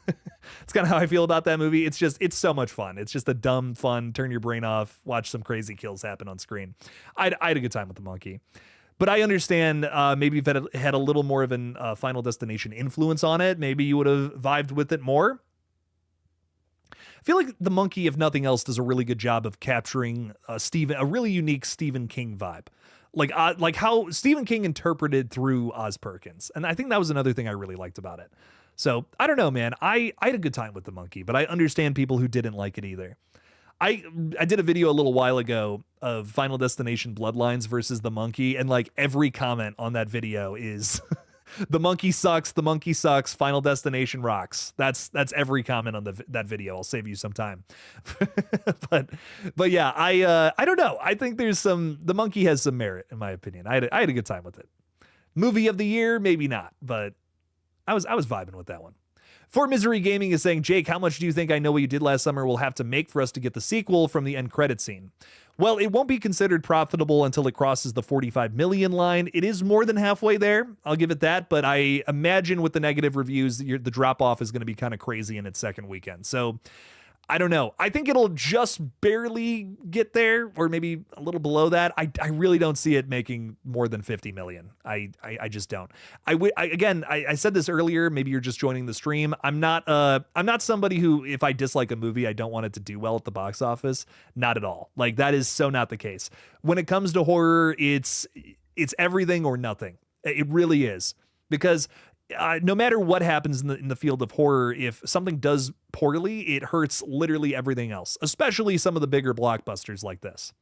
it's kind of how I feel about that movie. It's so much fun. It's just a dumb fun, turn your brain off, watch some crazy kills happen on screen. I had a good time with The Monkey. But I understand maybe if it had a little more of an Final Destination influence on it, maybe you would have vibed with it more. I feel like The Monkey, if nothing else, does a really good job of capturing a really unique Stephen King vibe. Like how Stephen King interpreted through Oz Perkins. And I think that was another thing I really liked about it. So I don't know, man. I had a good time with The Monkey, but I understand people who didn't like it either. I did a video a little while ago of Final Destination Bloodlines versus The Monkey, and like every comment on that video is The Monkey sucks, The Monkey sucks, Final Destination rocks. That's every comment on that video. I'll save you some time. but yeah, I don't know. I think The Monkey has some merit in my opinion. I had a good time with it. Movie of the year, maybe not, but I was vibing with that one. For Misery Gaming is saying, Jake, how much do you think I Know What You Did Last Summer will have to make for us to get the sequel from the end credit scene? Well, it won't be considered profitable until it crosses the 45 million line. It is more than halfway there. I'll give it that. But I imagine with the negative reviews, the drop off is going to be kind of crazy in its second weekend. So I don't know. I think it'll just barely get there, or maybe a little below that. I really don't see it making more than 50 million. I just don't. I said this earlier. Maybe you're just joining the stream. I'm not somebody who, if I dislike a movie, I don't want it to do well at the box office. Not at all. Like, that is so not the case. When it comes to horror, it's everything or nothing. It really is, because no matter what happens in the field of horror, if something does poorly, it hurts literally everything else, especially some of the bigger blockbusters like this.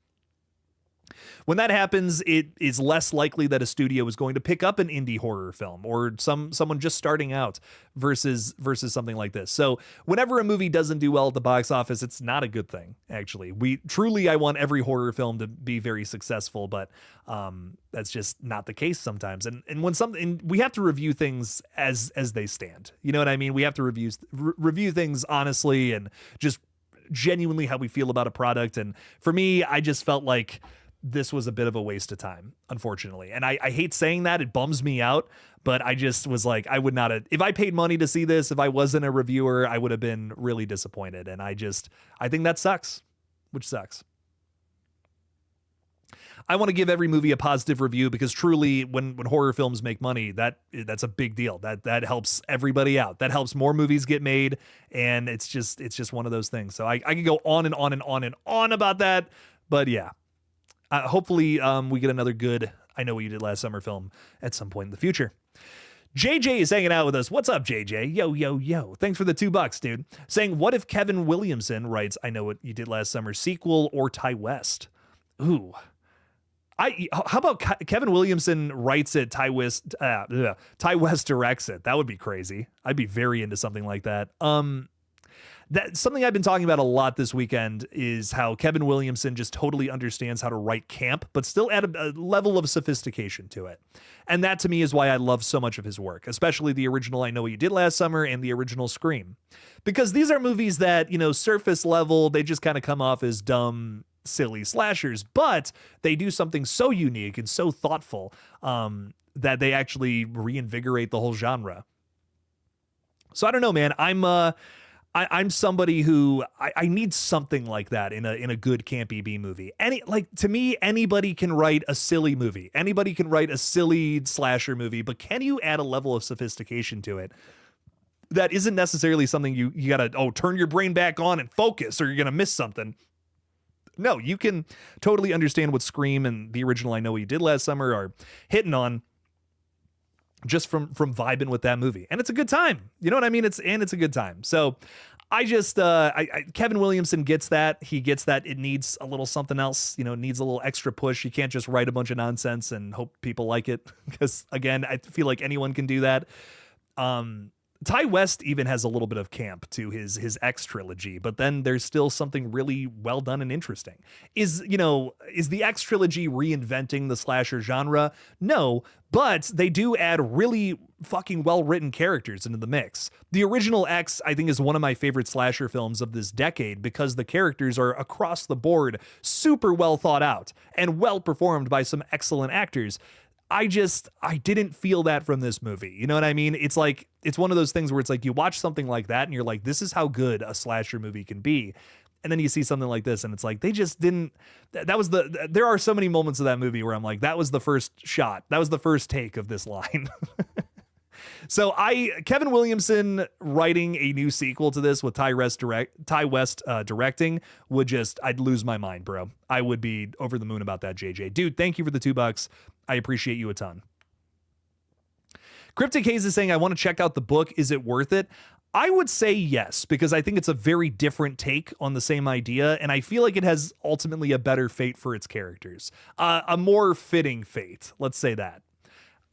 When that happens, it is less likely that a studio is going to pick up an indie horror film or someone just starting out versus something like this. So whenever a movie doesn't do well at the box office, it's not a good thing, actually. I want every horror film to be very successful, but that's just not the case sometimes. And when we have to review things as they stand. You know what I mean? We have to review things honestly and just genuinely how we feel about a product. And for me, I just felt like this was a bit of a waste of time, unfortunately. And I hate saying that. It bums me out, but I just was like, I would not have, if I paid money to see this, if I wasn't a reviewer, I would have been really disappointed. And I think that sucks, which sucks. I want to give every movie a positive review, because truly when horror films make money, that's a big deal. That helps everybody out. That helps more movies get made. And it's just one of those things. So I could go on and on and on and on about that, but yeah. Hopefully we get another good I Know What You Did Last Summer film at some point in the future. JJ is hanging out with us. What's up, JJ? Yo. Thanks for the $2, dude. Saying, what if Kevin Williamson writes I Know What You Did Last Summer sequel, or Ty West? Ooh. How about Kevin Williamson writes it, Ty West directs it? That would be crazy. I'd be very into something like that. That's something I've been talking about a lot this weekend, is how Kevin Williamson just totally understands how to write camp, but still add a level of sophistication to it. And that to me is why I love so much of his work, especially the original I Know What You Did Last Summer and the original Scream. Because these are movies that, surface level, they just kind of come off as dumb, silly slashers, but they do something so unique and so thoughtful that they actually reinvigorate the whole genre. So I don't know, man. I'm somebody who I need something like that in a good campy B movie. To me, anybody can write a silly movie. Anybody can write a silly slasher movie, but can you add a level of sophistication to it that isn't necessarily something you gotta turn your brain back on and focus, or you're gonna miss something? No, you can totally understand what Scream and the original I Know What You Did Last Summer are hitting on, just from vibing with that movie. And it's a good time. You know what I mean? It's a good time. So I just Kevin Williamson gets that. He gets that it needs a little something else, you know, it needs a little extra push. You can't just write a bunch of nonsense and hope people like it, because again, I feel like anyone can do that. Ty West even has a little bit of camp to his X trilogy, but then there's still something really well done and interesting. Is the X trilogy reinventing the slasher genre? No, but they do add really fucking well-written characters into the mix. The original X, I think, is one of my favorite slasher films of this decade because the characters are across the board super well thought out and well performed by some excellent actors. I didn't feel that from this movie. You know what I mean? It's like, it's one of those things where it's like you watch something like that and you're like, this is how good a slasher movie can be. And then you see something like this and it's like, they just didn't, there are so many moments of that movie where I'm like, that was the first shot. That was the first take of this line. So Kevin Williamson writing a new sequel to this with Ty West directing I'd lose my mind, bro. I would be over the moon about that, JJ. Dude, thank you for the $2. I appreciate you a ton. Cryptic Haze is saying, I want to check out the book. Is it worth it? I would say yes, because I think it's a very different take on the same idea, and I feel like it has ultimately a better fate for its characters. A more fitting fate, let's say that.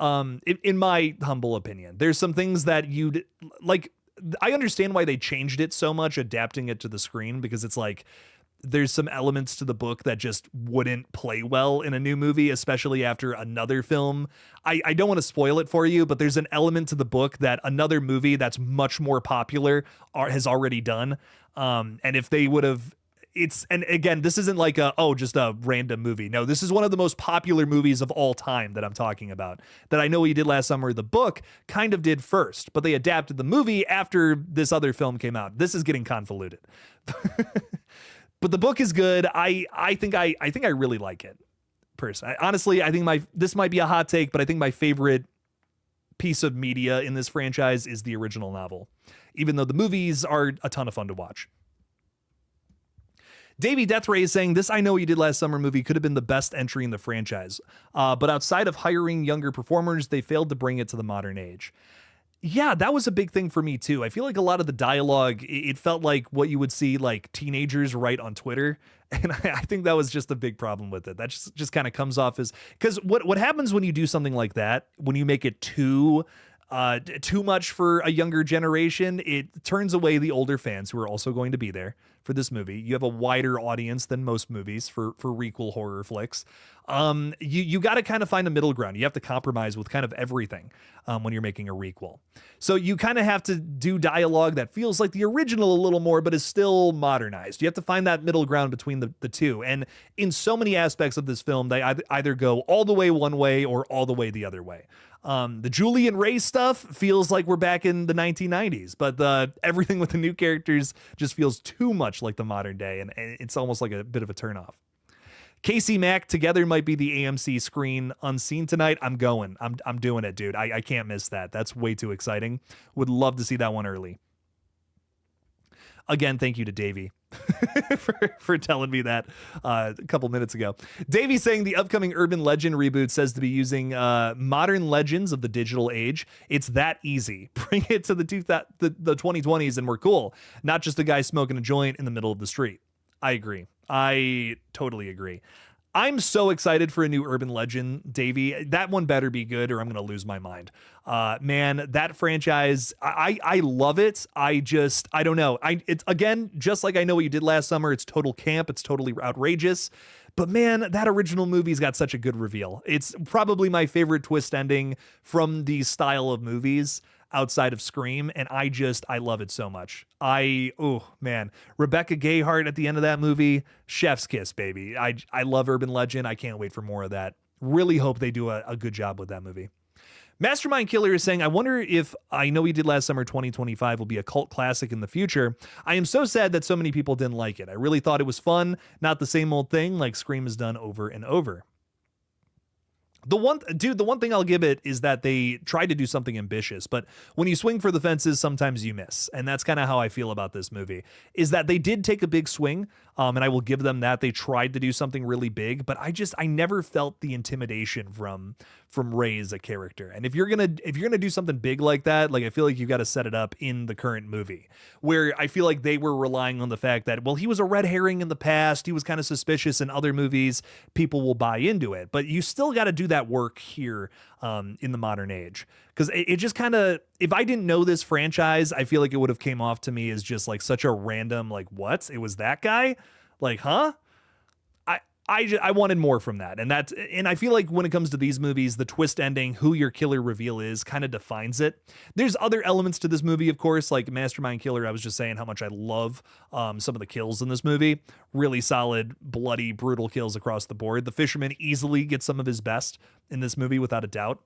In my humble opinion, there's some things that you'd like. I understand why they changed it so much, adapting it to the screen, because it's like there's some elements to the book that just wouldn't play well in a new movie, especially after another film. I don't want to spoil it for you, but there's an element to the book that another movie that's much more popular has already done. And if they would have, and again, this isn't like just a random movie. No, this is one of the most popular movies of all time that I'm talking about, that I Know What You Did Last Summer. The book kind of did first, but they adapted the movie after this other film came out. This is getting convoluted. But the book is good. I think I really like it. Personally, honestly, I think this might be a hot take, but I think my favorite piece of media in this franchise is the original novel, even though the movies are a ton of fun to watch. Davey Deathray is saying, this I Know What You Did Last Summer movie could have been the best entry in the franchise. But outside of hiring younger performers, they failed to bring it to the modern age. Yeah, that was a big thing for me too. I feel like a lot of the dialogue, it felt like what you would see like teenagers write on Twitter. And I think that was just a big problem with it. That just kind of comes off as, because what happens when you do something like that, when you make it too much for a younger generation, it turns away the older fans who are also going to be there for this movie. You have a wider audience than most movies for requel horror flicks. You got to kind of find a middle ground. You have to compromise with kind of everything when you're making a requel. So you kind of have to do dialogue that feels like the original a little more, but is still modernized. You have to find that middle ground between the two. And in so many aspects of this film, they either go all the way one way or all the way the other way. The Julian Ray stuff feels like we're back in the 1990s, but everything with the new characters just feels too much like the modern day, and it's almost like a bit of a turnoff. Casey Mack, Together might be the AMC screen unseen tonight. I'm going. I'm doing it, dude. I can't miss that. That's way too exciting. Would love to see that one early. Again, thank you to Davey for telling me that a couple minutes ago. Davey saying the upcoming Urban Legend reboot says to be using modern legends of the digital age. It's that easy. Bring it to the 2020s and we're cool. Not just a guy smoking a joint in the middle of the street. I agree. I totally agree. I'm so excited for a new Urban Legend, Davey. That one better be good or I'm going to lose my mind. Man, that franchise, I love it. I don't know. It's again, just like I Know What You Did Last Summer. It's total camp. It's totally outrageous. But man, that original movie's got such a good reveal. It's probably my favorite twist ending from these style of movies outside of Scream, and I love it so much. Man, Rebecca Gayheart at the end of that movie, chef's kiss, baby. I love Urban Legend. I can't wait for more of that. Really hope they do a good job with that movie. Mastermind Killer is saying, I wonder if I Know What You Did Last Summer 2025 will be a cult classic in the future. I am so sad that so many people didn't like it. I really thought it was fun, not the same old thing like Scream has done over and over. The one thing I'll give it is that they tried to do something ambitious, but when you swing for the fences, sometimes you miss. And that's kind of how I feel about this movie, is that they did take a big swing. And I will give them that. They tried to do something really big, but I never felt the intimidation from from Rey as a character. And if you're gonna do something big like that, like I feel like you've got to set it up in the current movie, where I feel like they were relying on the fact that, well, he was a red herring in the past, he was kind of suspicious in other movies, people will buy into it. But you still got to do that work here in the modern age, because it just kind of, if I didn't know this franchise, I feel like it would have came off to me as just like such a random, like, what? It was that guy? Like, huh? I wanted more from that. And I feel like when it comes to these movies, the twist ending, who your killer reveal is, kind of defines it. There's other elements to this movie, of course, like Mastermind Killer. I was just saying how much I love some of the kills in this movie. Really solid, bloody, brutal kills across the board. The Fisherman easily gets some of his best in this movie, without a doubt.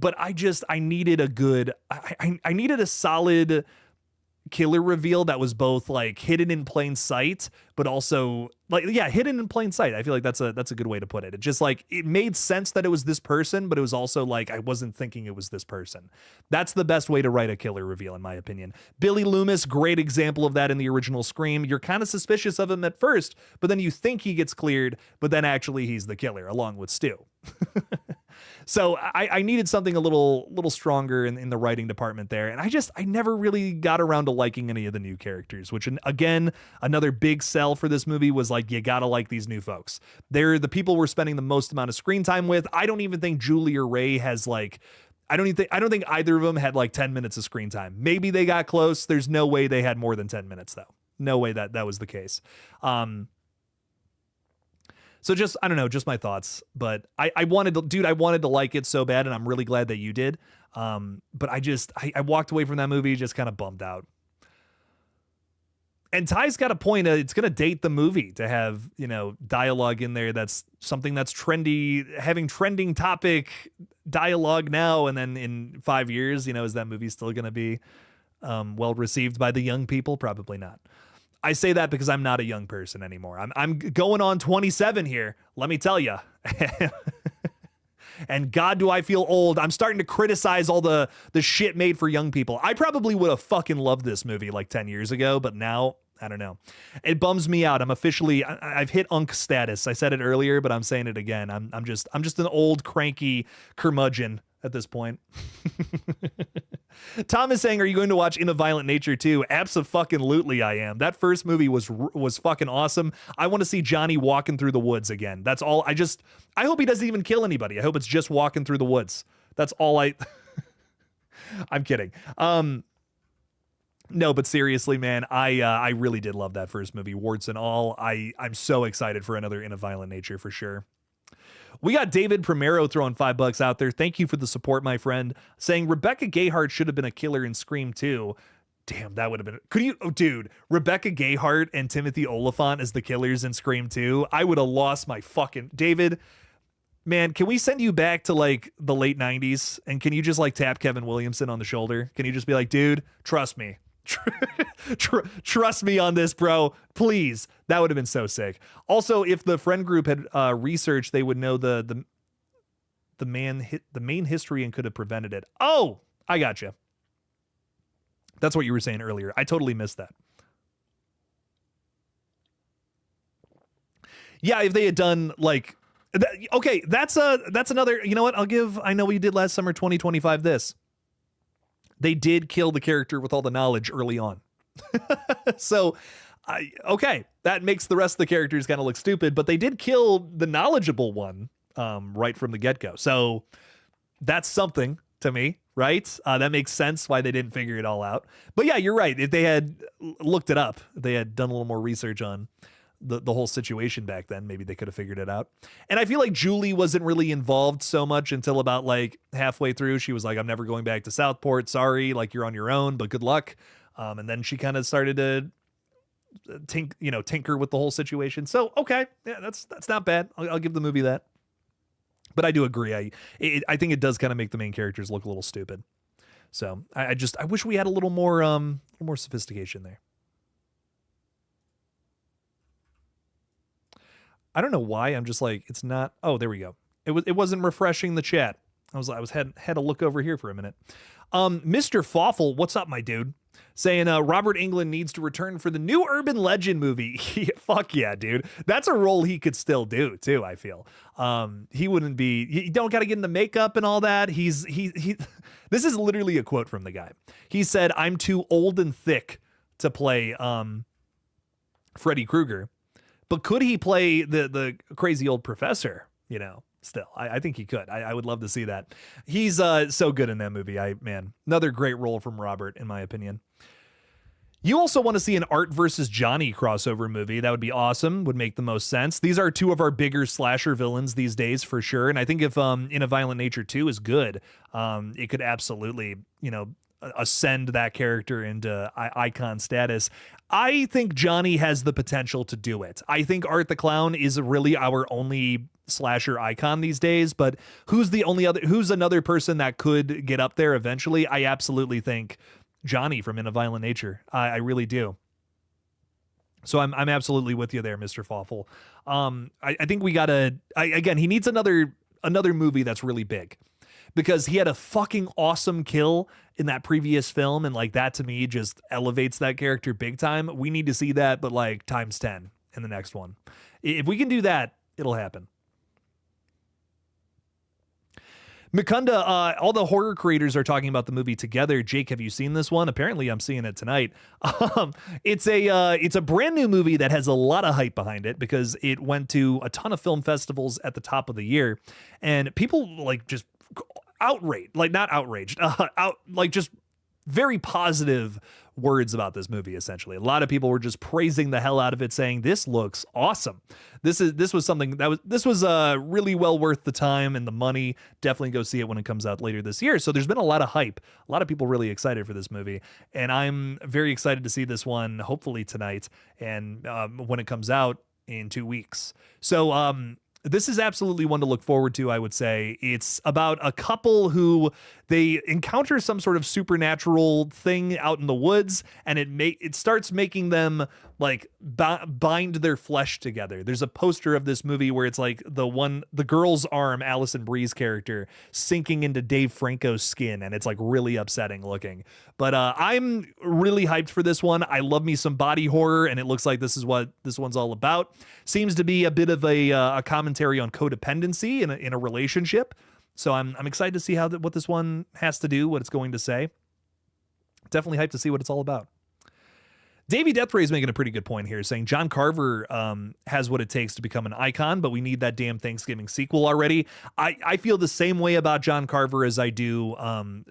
But I needed I needed a solid killer reveal that was both like hidden in plain sight, but also like, yeah, hidden in plain sight. I feel like that's a good way to put it. It just like, it made sense that it was this person, but it was also like, I wasn't thinking it was this person. That's the best way to write a killer reveal, in my opinion. Billy Loomis, great example of that in the original Scream. You're kind of suspicious of him at first, but then you think he gets cleared, but then actually he's the killer, along with Stu. So I needed something a little stronger in the writing department there. And I never really got around to liking any of the new characters, which, again, another big sell for this movie was like, you gotta like these new folks. They're the people we're spending the most amount of screen time with. I don't even think Julie or Ray has like, I don't think either of them had like 10 minutes of screen time. Maybe they got close. There's no way they had more than 10 minutes though. No way that was the case. So just, I don't know, just my thoughts, but I wanted to like it so bad, and I'm really glad that you did. But I walked away from that movie just kind of bummed out. And Ty's got a point. It's going to date the movie to have, dialogue in there that's something that's trendy, having trending topic dialogue now. And then in 5 years, is that movie still going to be well received by the young people? Probably not. I say that because I'm not a young person anymore. I'm going on 27 here. Let me tell you. And God, do I feel old. I'm starting to criticize all the shit made for young people. I probably would have fucking loved this movie like 10 years ago, but now, I don't know. It bums me out. I've hit unk status. I said it earlier, but I'm saying it again. I'm just an old cranky curmudgeon at this point. Tom is saying, are you going to watch In a Violent Nature too? Abso-fucking-lutely I am. That first movie was fucking awesome. I want to see Johnny walking through the woods again. That's all. I hope he doesn't even kill anybody. I hope it's just walking through the woods. That's all I'm kidding. No, but seriously, man, I really did love that first movie, warts and all. I'm so excited for another In a Violent Nature for sure. We got David Primero throwing $5 out there. Thank you for the support, my friend. Saying Rebecca Gayheart should have been a killer in Scream 2. Damn, that would have been... dude, Rebecca Gayheart and Timothy Olyphant as the killers in Scream 2. I would have lost my fucking... David, man, can we send you back to like the late 90s? And can you just like tap Kevin Williamson on the shoulder? Can you just be like, dude, trust me. Trust me on this, bro. Please. That would have been so sick. Also, if the friend group had researched, they would know the main history and could have prevented it. Oh, I got you. That's what you were saying earlier. I totally missed that. Yeah, if they had done like, okay, that's another. You know what? I know we did last summer 2025. This. They did kill the character with all the knowledge early on. So, okay, that makes the rest of the characters kind of look stupid, but they did kill the knowledgeable one right from the get-go. So that's something to me, right? That makes sense why they didn't figure it all out. But yeah, you're right. If they had looked it up, they had done a little more research on the whole situation back then, maybe they could have figured it out. And I feel like Julie wasn't really involved so much until about like halfway through. She was like, I'm never going back to Southport. Sorry, like you're on your own, but good luck. And then she kind of started to tinker with the whole situation. So, okay, yeah, that's not bad. I'll give the movie that. But I do agree. I think it does kind of make the main characters look a little stupid. So I wish we had a little more sophistication there. I don't know why. I'm just like, it's not. Oh, there we go. It wasn't refreshing the chat. I had to look over here for a minute. Mr. Fawful, what's up, my dude? saying Robert Englund needs to return for the new Urban Legend movie. Fuck yeah, dude. That's a role he could still do too, I feel. He wouldn't be, you don't got to get into makeup and all that. He this is literally a quote from the guy. He said, "I'm too old and thick to play Freddy Krueger." But could he play the crazy old professor, you know? Still, I think he could. I would love to see that. He's so good in that movie. Man, another great role from Robert, in my opinion. You also want to see an Art versus Johnny crossover movie. That would be awesome. Would make the most sense. These are two of our bigger slasher villains these days for sure. And I think if In a Violent Nature 2 is good, it could absolutely, you know, ascend that character into icon status. I think Johnny has the potential to do it. I think Art the Clown is really our only slasher icon these days, but who's another person that could get up there eventually? I absolutely think Johnny from In a Violent Nature. I really do. So I'm absolutely with you there, Mr. Fawful. I think we gotta, again, he needs another movie that's really big, because he had a fucking awesome kill in that previous film, and like that to me just elevates that character big time. We need to see that, but like times 10 in the next one. If we can do that, it'll happen. Mikunda, all the horror creators are talking about the movie together. Jake, have you seen this one? Apparently I'm seeing it tonight. It's a brand new movie that has a lot of hype behind it because it went to a ton of film festivals at the top of the year, and people like just outraged, like not outraged, like just very positive words about this movie. Essentially, a lot of people were just praising the hell out of it, saying this looks awesome. This was really well worth the time and the money. Definitely go see it when it comes out later this year. So there's been a lot of hype, a lot of people really excited for this movie, and I'm very excited to see this one hopefully tonight and when it comes out in 2 weeks. So this is absolutely one to look forward to, I would say. It's about a couple who they encounter some sort of supernatural thing out in the woods, and it starts making them like bind their flesh together. There's a poster of this movie where it's like the girl's arm, Alison Brie's character, sinking into Dave Franco's skin, and it's like really upsetting looking. But I'm really hyped for this one. I love me some body horror, and it looks like this is what this one's all about. Seems to be a bit of a commentary on codependency in a relationship. So I'm excited to see what this one has to do, what it's going to say. Definitely hyped to see what it's all about. Davey Deathray is making a pretty good point here, saying John Carver has what it takes to become an icon, but we need that damn Thanksgiving sequel already. I feel the same way about John Carver as I do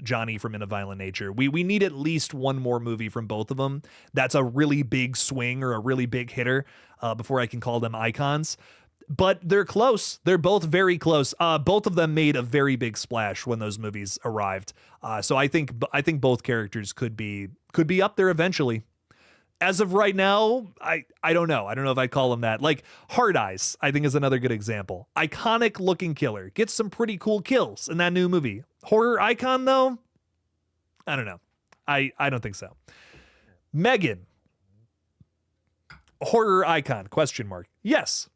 Johnny from In a Violent Nature. We need at least one more movie from both of them. That's a really big swing or a really big hitter before I can call them icons. But they're close. They're both very close. Both of them made a very big splash when those movies arrived. So I think both characters could be up there eventually. As of right now, I don't know. I don't know if I'd call them that. Like Hard Eyes, I think is another good example. Iconic looking killer. Gets some pretty cool kills in that new movie. Horror icon though? I don't know. I don't think so. Megan. Horror icon, question mark. Yes.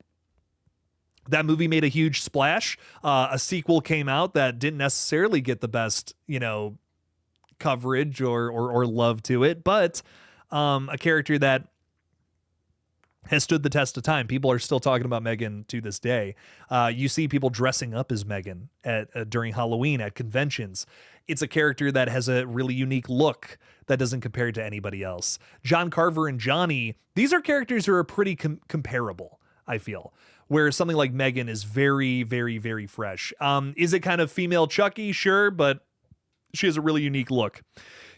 That movie made a huge splash. A sequel came out that didn't necessarily get the best, coverage or love to it, but a character that has stood the test of time. People are still talking about Megan to this day. You see people dressing up as Megan during Halloween at conventions. It's a character that has a really unique look that doesn't compare to anybody else. John Carver and Johnny, these are characters who are pretty comparable, I feel, where something like Megan is very, very, very fresh. Is it kind of female Chucky? Sure, but she has a really unique look.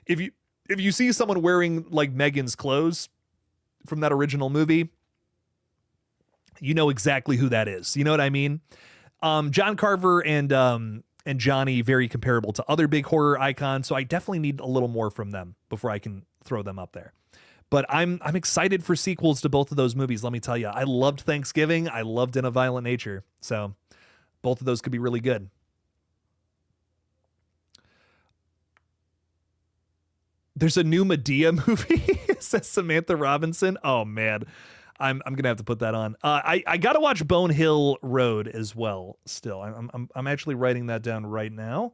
If you see someone wearing like Megan's clothes from that original movie, you know exactly who that is. You know what I mean? John Carver and Johnny, very comparable to other big horror icons, so I definitely need a little more from them before I can throw them up there. But I'm excited for sequels to both of those movies, let me tell you. I loved Thanksgiving. I loved In a Violent Nature. So both of those could be really good. There's a new Medea movie, says Samantha Robinson. Oh, man. I'm going to have to put that on. I got to watch Bone Hill Road as well still. I'm actually writing that down right now.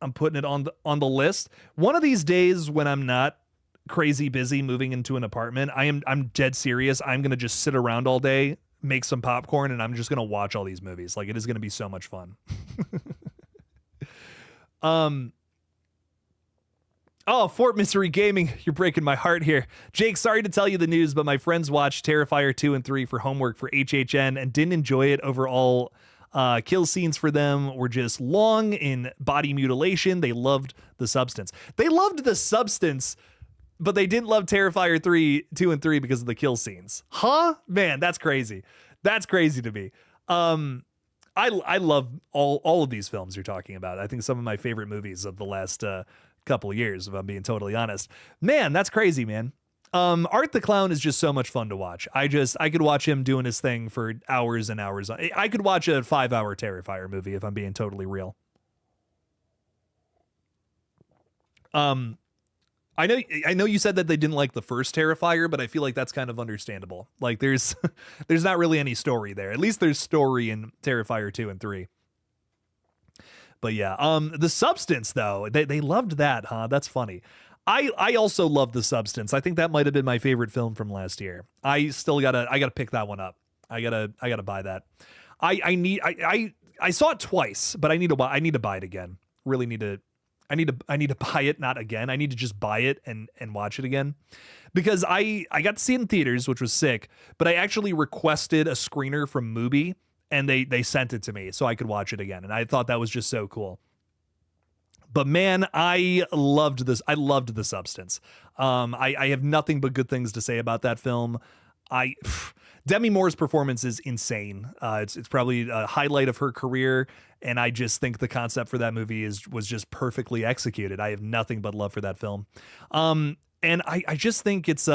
I'm putting it on the list. One of these days when I'm not crazy busy moving into an apartment, I'm dead serious. I'm going to just sit around all day, make some popcorn, and I'm just going to watch all these movies. Like, it is going to be so much fun. Oh, Fort Mystery Gaming, you're breaking my heart here. Jake, sorry to tell you the news, but my friends watched Terrifier 2 and 3 for homework for HHN and didn't enjoy it overall. Kill scenes for them were just long in body mutilation. They loved the substance. They loved the substance, but they didn't love Terrifier 2 and 3 because of the kill scenes. Huh? Man, that's crazy. That's crazy to me. I love all of these films you're talking about. I think some of my favorite movies of the last couple of years, if I'm being totally honest. Man, that's crazy, man. Art the Clown is just so much fun to watch. I could watch him doing his thing for hours and hours. I could watch a 5-hour Terrifier movie if I'm being totally real. I know you said that they didn't like the first Terrifier, but I feel like that's kind of understandable. Like there's not really any story there. At least there's story in Terrifier 2 and 3. But yeah, The Substance though, they loved that, huh? That's funny. I also love The Substance. I think that might have been my favorite film from last year. I gotta pick that one up. I gotta buy that. I saw it twice, but I need to buy it again. Really need to. I need to buy it, not again. I need to just buy it and watch it again, because I got to see it in theaters, which was sick. But I actually requested a screener from Mubi, and they sent it to me so I could watch it again. And I thought that was just so cool. But man, I loved this. I loved The Substance. I have nothing but good things to say about that film. Demi Moore's performance is insane. It's probably a highlight of her career, and I just think the concept for that movie was just perfectly executed. I have nothing but love for that film. And I just think it's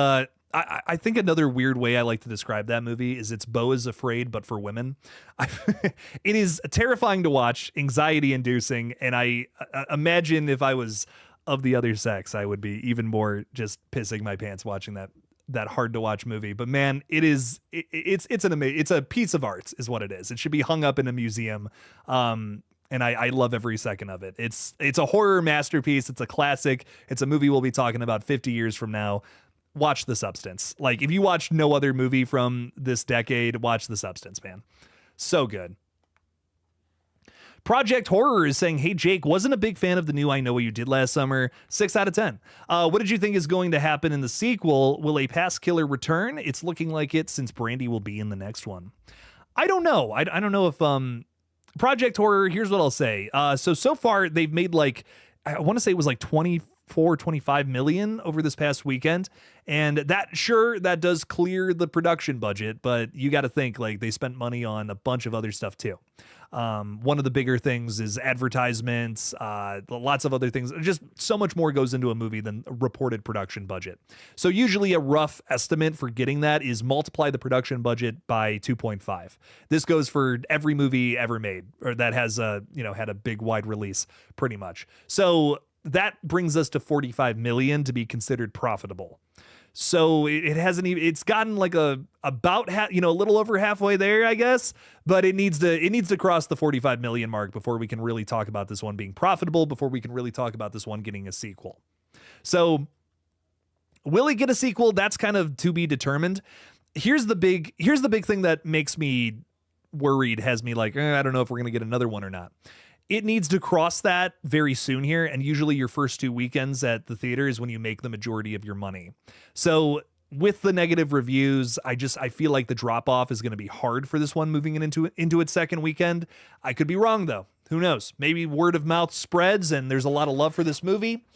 I think another weird way I like to describe that movie is it's Beau is Afraid, but for women. It is terrifying to watch, anxiety inducing, and I imagine if I was of the other sex, I would be even more just pissing my pants watching that hard to watch movie. But man, it's a piece of art is what it is. It should be hung up in a museum. And I love every second of it. It's a horror masterpiece. It's a classic. It's a movie we'll be talking about 50 years from now. Watch The Substance. Like, if you watch no other movie from this decade, watch The Substance, man. So good. Project Horror is saying, hey, Jake, wasn't a big fan of the new I Know What You Did Last Summer. 6 out of 10. What did you think is going to happen in the sequel? Will a past killer return? It's looking like it, since Brandy will be in the next one. I don't know. I don't know if Project Horror, here's what I'll say. So far, they've made I want to say it was 25 million over this past weekend, and that does clear the production budget, but you got to think they spent money on a bunch of other stuff too. One of the bigger things is advertisements, lots of other things. Just so much more goes into a movie than a reported production budget. So usually a rough estimate for getting that is multiply the production budget by 2.5. This goes for every movie ever made, or that has had a big wide release, pretty much. So that brings us to 45 million to be considered profitable. So it hasn't even, it's gotten about a little over halfway there, I guess, but it needs to cross the 45 million mark before we can really talk about this one being profitable, before we can really talk about this one getting a sequel. So will it get a sequel? That's kind of to be determined. Here's the big thing that makes me worried, has me I don't know if we're going to get another one or not. It needs to cross that very soon here, and usually your first 2 weekends at the theater is when you make the majority of your money. So with the negative reviews, I feel like the drop off is going to be hard for this one moving into its second weekend. I could be wrong though. Who knows? Maybe word of mouth spreads and there's a lot of love for this movie.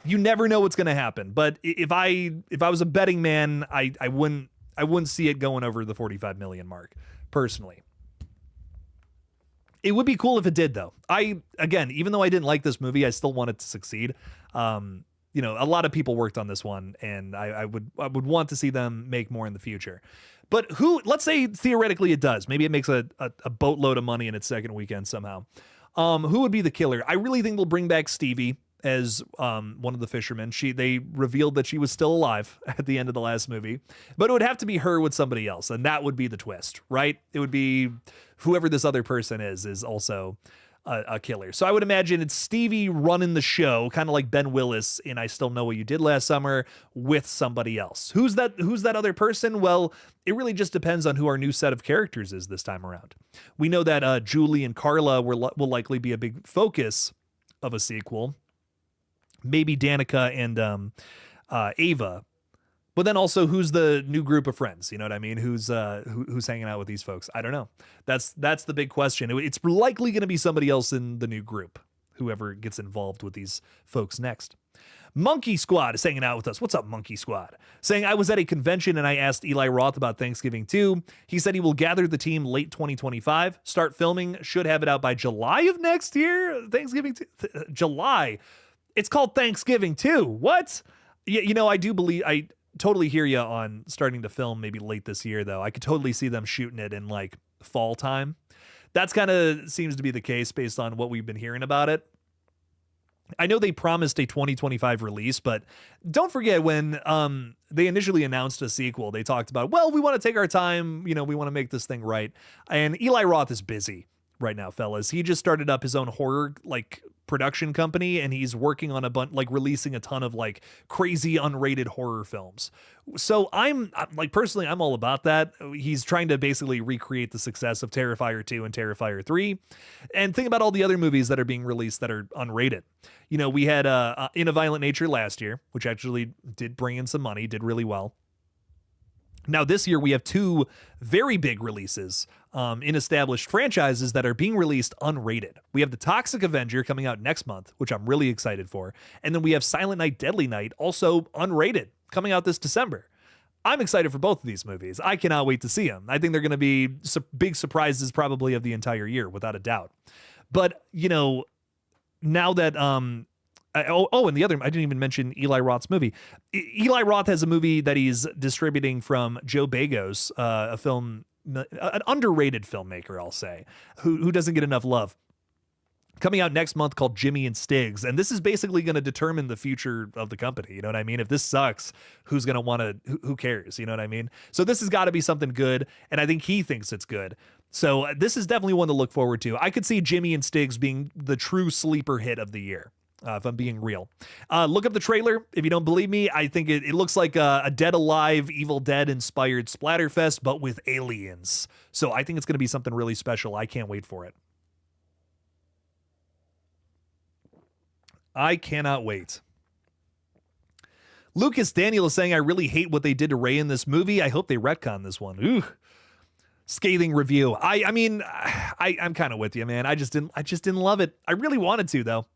You never know what's going to happen. But if I was a betting man, I wouldn't see it going over the 45 million mark personally. It would be cool if it did, though. Even though I didn't like this movie, I still want it to succeed. A lot of people worked on this one, and I would want to see them make more in the future. But let's say theoretically it does. Maybe it makes a boatload of money in its second weekend somehow. Who would be the killer? I really think they'll bring back Stevie as one of the fishermen. They revealed that she was still alive at the end of the last movie, but it would have to be her with somebody else, and that would be the twist, right? It would be whoever this other person is also a killer. So I would imagine it's Stevie running the show, kind of like Ben Willis in I Still Know What You Did Last Summer, with somebody else. Who's that other person? Well, it really just depends on who our new set of characters is this time around. We know that Julie and Carla will likely be a big focus of a sequel. Maybe Danica and Ava. But then also, who's the new group of friends? You know what I mean? Who's hanging out with these folks? I don't know. That's the big question. It's likely going to be somebody else in the new group, whoever gets involved with these folks next. Monkey Squad is hanging out with us. What's up, Monkey Squad? Saying, I was at a convention and I asked Eli Roth about Thanksgiving too. He said he will gather the team late 2025. Start filming. Should have it out by July of next year. Thanksgiving, July. It's called Thanksgiving too. What? Yeah, I do believe I totally hear you on starting to film maybe late this year, though. I could totally see them shooting it in like fall time. That's kind of seems to be the case based on what we've been hearing about it. I know they promised a 2025 release, but don't forget when they initially announced a sequel, they talked about, well, we want to take our time. We want to make this thing right. And Eli Roth is busy right now, fellas. He just started up his own horror production company, and he's working on releasing a ton of crazy unrated horror films. So I'm personally, I'm all about that. He's trying to basically recreate the success of Terrifier 2 and Terrifier 3, and think about all the other movies that are being released that are unrated. We had In a Violent Nature last year, which actually did bring in some money, did really well. Now, this year, we have two very big releases in established franchises that are being released unrated. We have The Toxic Avenger coming out next month, which I'm really excited for. And then we have Silent Night, Deadly Night, also unrated, coming out this December. I'm excited for both of these movies. I cannot wait to see them. I think they're going to be big surprises probably of the entire year, without a doubt. But, now that... and the other, I didn't even mention Eli Roth's movie. Eli Roth has a movie that he's distributing from Joe Bagos, an underrated filmmaker, I'll say, who doesn't get enough love. Coming out next month, called Jimmy and Stiggs. And this is basically going to determine the future of the company. You know what I mean? If this sucks, who's going to want to, who cares? You know what I mean? So this has got to be something good. And I think he thinks it's good. So this is definitely one to look forward to. I could see Jimmy and Stiggs being the true sleeper hit of the year. If I'm being real. Look up the trailer. If you don't believe me, I think it looks like a Dead Alive, Evil Dead inspired splatterfest, but with aliens. So I think it's going to be something really special. I can't wait for it. I cannot wait. Lucas Daniel is saying, I really hate what they did to Ray in this movie. I hope they retcon this one. Ooh. Scathing review. I'm kind of with you, man. I just didn't love it. I really wanted to, though.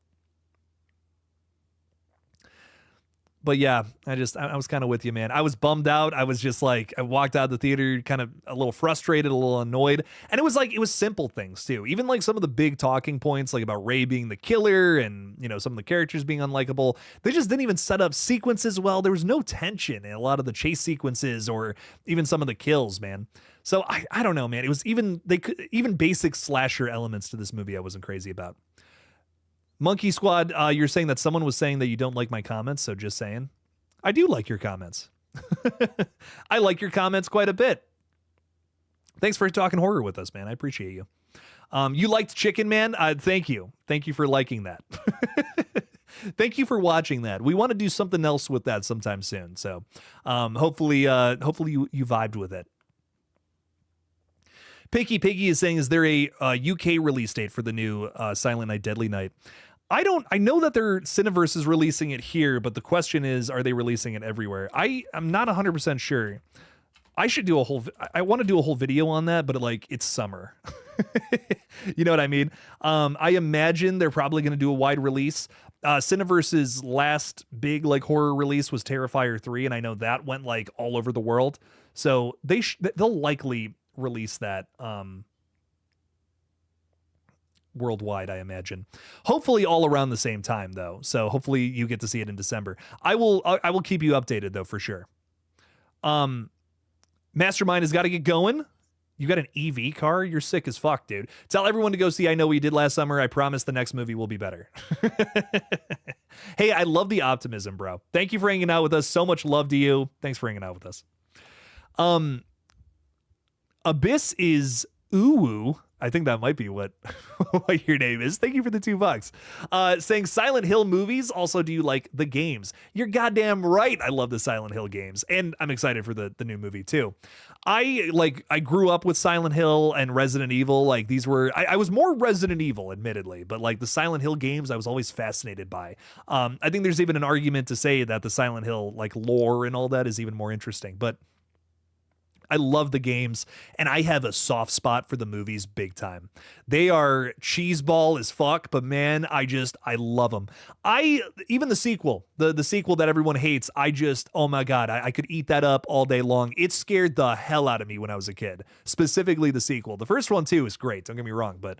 But yeah, I was kind of with you, man. I was bummed out. I was just I walked out of the theater kind of a little frustrated, a little annoyed. And it was simple things too. Even some of the big talking points, about Ray being the killer and, some of the characters being unlikable. They just didn't even set up sequences well. There was no tension in a lot of the chase sequences or even some of the kills, man. So I don't know, man. It was even basic slasher elements to this movie I wasn't crazy about. Monkey Squad, you're saying that someone was saying that you don't like my comments, so just saying. I do like your comments. I like your comments quite a bit. Thanks for talking horror with us, man. I appreciate you. You liked Chicken Man? Thank you. Thank you for liking that. Thank you for watching that. We want to do something else with that sometime soon. So hopefully you vibed with it. Picky Piggy is saying, is there a UK release date for the new Silent Night, Deadly Night? I know that their Cineverse is releasing it here, but the question is, are they releasing it everywhere? I'm not 100% sure. I want to do a whole video on that, but it's summer. You know what I mean? I imagine they're probably going to do a wide release. Cineverse's last big horror release was Terrifier 3, and I know that went all over the world. So they'll likely release that worldwide, I imagine. Hopefully all around the same time, though. So hopefully you get to see it in December. I will keep you updated, though, for sure. Mastermind has got to get going. You got an EV car? You're sick as fuck, dude. Tell everyone to go see I Know What You Did Last Summer. I promise the next movie will be better. Hey, I love the optimism, bro. Thank you for hanging out with us. So much love to you. Thanks for hanging out with us. Abyss is ooh. I think that might be what, what your name is. Thank you for the $2. Saying Silent Hill movies. Also, do you like the games? You're goddamn right. I love the Silent Hill games, and I'm excited for the new movie too. I grew up with Silent Hill and Resident Evil. Like these were, I was more Resident Evil, admittedly, but like the Silent Hill games, I was always fascinated by. I think there's even an argument to say that the Silent Hill like lore and all that is even more interesting, but I love the games, and I have a soft spot for the movies big time. They are cheeseball as fuck, but man, I love them. Even the sequel, the sequel that everyone hates, oh my God, I could eat that up all day long. It scared the hell out of me when I was a kid, specifically the sequel. The first one too is great, don't get me wrong, but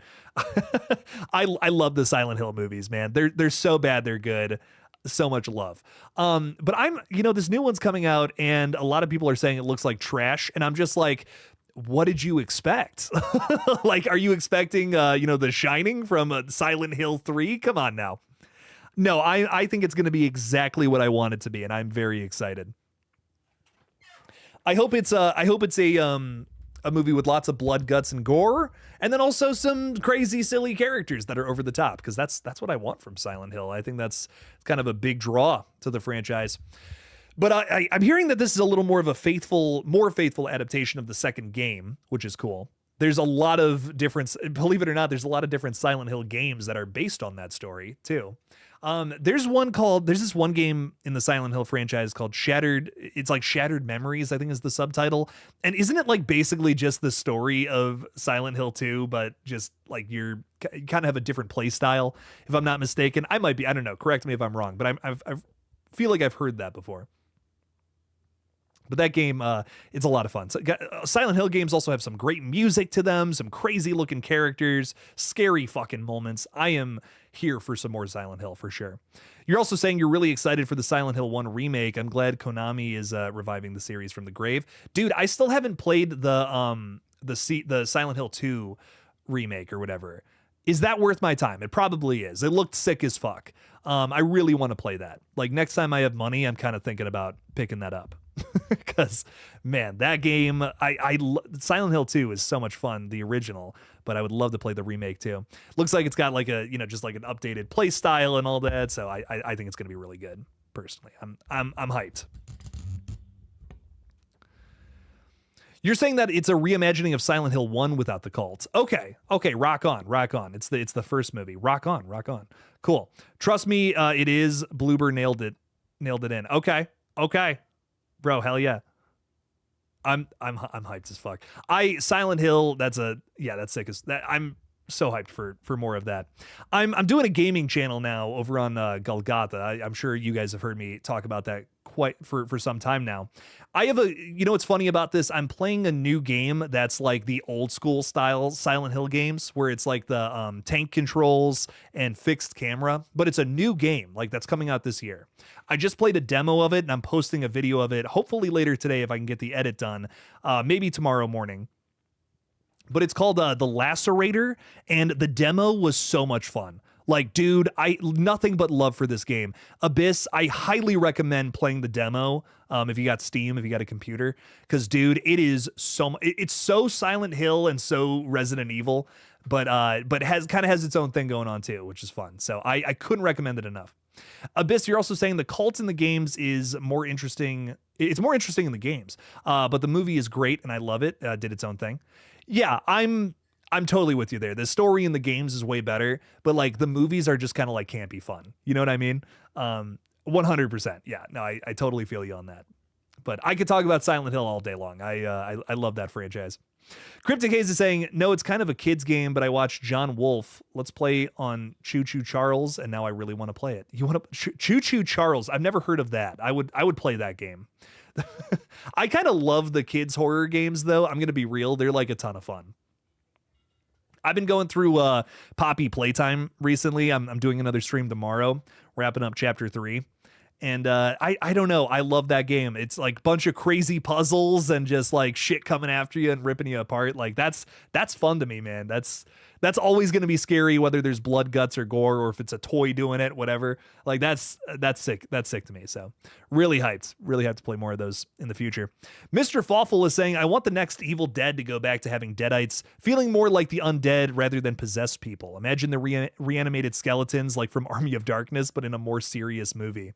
I love the Silent Hill movies, man. They're so bad, they're good. So much love. But this new one's coming out and a lot of people are saying it looks like trash. And I'm just like, what did you expect? Like, are you expecting, The Shining from Silent Hill 3? Come on now. No, I think it's going to be exactly what I want it to be. And I'm very excited. I hope it's a movie with lots of blood, guts, and gore, and then also some crazy, silly characters that are over the top, because that's what I want from Silent Hill. I think that's kind of a big draw to the franchise. But I'm hearing that this is a little more of a more faithful adaptation of the second game, which is cool. There's a lot of different, believe it or not, there's a lot of different Silent Hill games that are based on that story too. There's this one game in the Silent Hill franchise called Shattered. It's like Shattered Memories, I think is the subtitle. And isn't it like basically just the story of Silent Hill 2, but just like you kind of have a different play style, if I'm not mistaken. I don't know. Correct me if I'm wrong, but I feel like I've heard that before. But that game, it's a lot of fun. So, Silent Hill games also have some great music to them, some crazy looking characters, scary fucking moments. I am here for some more Silent Hill for sure. You're also saying you're really excited for the Silent Hill 1 remake. I'm glad Konami is reviving the series from the grave. Dude, I still haven't played the Silent Hill 2 remake or whatever. Is that worth my time? It probably is. It looked sick as fuck. I really want to play that. Like next time I have money, I'm kind of thinking about picking that up. Because man, that game, Silent Hill 2 is so much fun, the original, but I would love to play the remake too. Looks like it's got like just like an updated play style and all that, so I think it's gonna be really good. Personally, I'm hyped. You're saying that it's a reimagining of Silent Hill 1 without the cult. Okay, rock on. It's the first movie. Rock on. Cool. Trust me, it is. Bloober nailed it in. Okay. Bro, hell yeah. I'm hyped as fuck. Silent Hill, that's sick as that. I'm so hyped for more of that. I'm doing a gaming channel now over on GullGotha. I'm sure you guys have heard me talk about that quite for some time now. I have what's funny about this? I'm playing a new game that's like the old school style Silent Hill games where it's like the tank controls and fixed camera, but it's a new game like that's coming out this year. I just played a demo of it and I'm posting a video of it hopefully later today if I can get the edit done, maybe tomorrow morning. But it's called The Lacerator, and the demo was so much fun. Like, dude, nothing but love for this game. Abyss, I highly recommend playing the demo if you got Steam, if you got a computer. Because, dude, it's so Silent Hill and so Resident Evil, but has its own thing going on too, which is fun. So I couldn't recommend it enough. Abyss, you're also saying the cult in the games is more interesting. It's more interesting in the games, but the movie is great and I love it. Did its own thing. Yeah, I'm totally with you there. The story in the games is way better, but like the movies are just kind of like campy fun. You know what I mean? 100%. Yeah, no, I totally feel you on that. But I could talk about Silent Hill all day long. I love that franchise. Cryptic Haze is saying, no, it's kind of a kid's game, but I watched John Wolfe. Let's play on Choo Choo Charles, and now I really want to play it. You want to Choo Choo Charles? I've never heard of that. I would play that game. I kind of love the kids horror games though. I'm gonna be real; they're like a ton of fun. I've been going through Poppy Playtime recently. I'm doing another stream tomorrow, wrapping up chapter 3. And I don't know. I love that game. It's like a bunch of crazy puzzles and just like shit coming after you and ripping you apart. Like that's fun to me, man. That's That's always going to be scary, whether there's blood, guts, or gore, or if it's a toy doing it, whatever. Like that's sick. That's sick to me. So really hyped to play more of those in the future. Mr. Fawful is saying, I want the next Evil Dead to go back to having deadites feeling more like the undead rather than possessed people. Imagine the reanimated skeletons like from Army of Darkness, but in a more serious movie.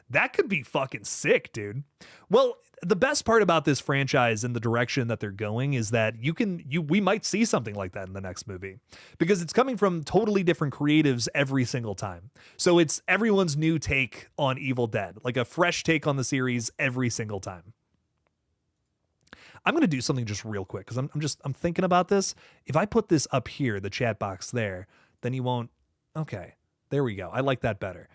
That could be fucking sick, dude. Well, the best part about this franchise and the direction that they're going is that we might see something like that in the next movie, because it's coming from totally different creatives every single time. So it's everyone's new take on Evil Dead, like a fresh take on the series every single time. I'm going to do something just real quick, because I'm thinking about this. If I put this up here, the chat box there, then you won't. Okay, there we go. I like that better.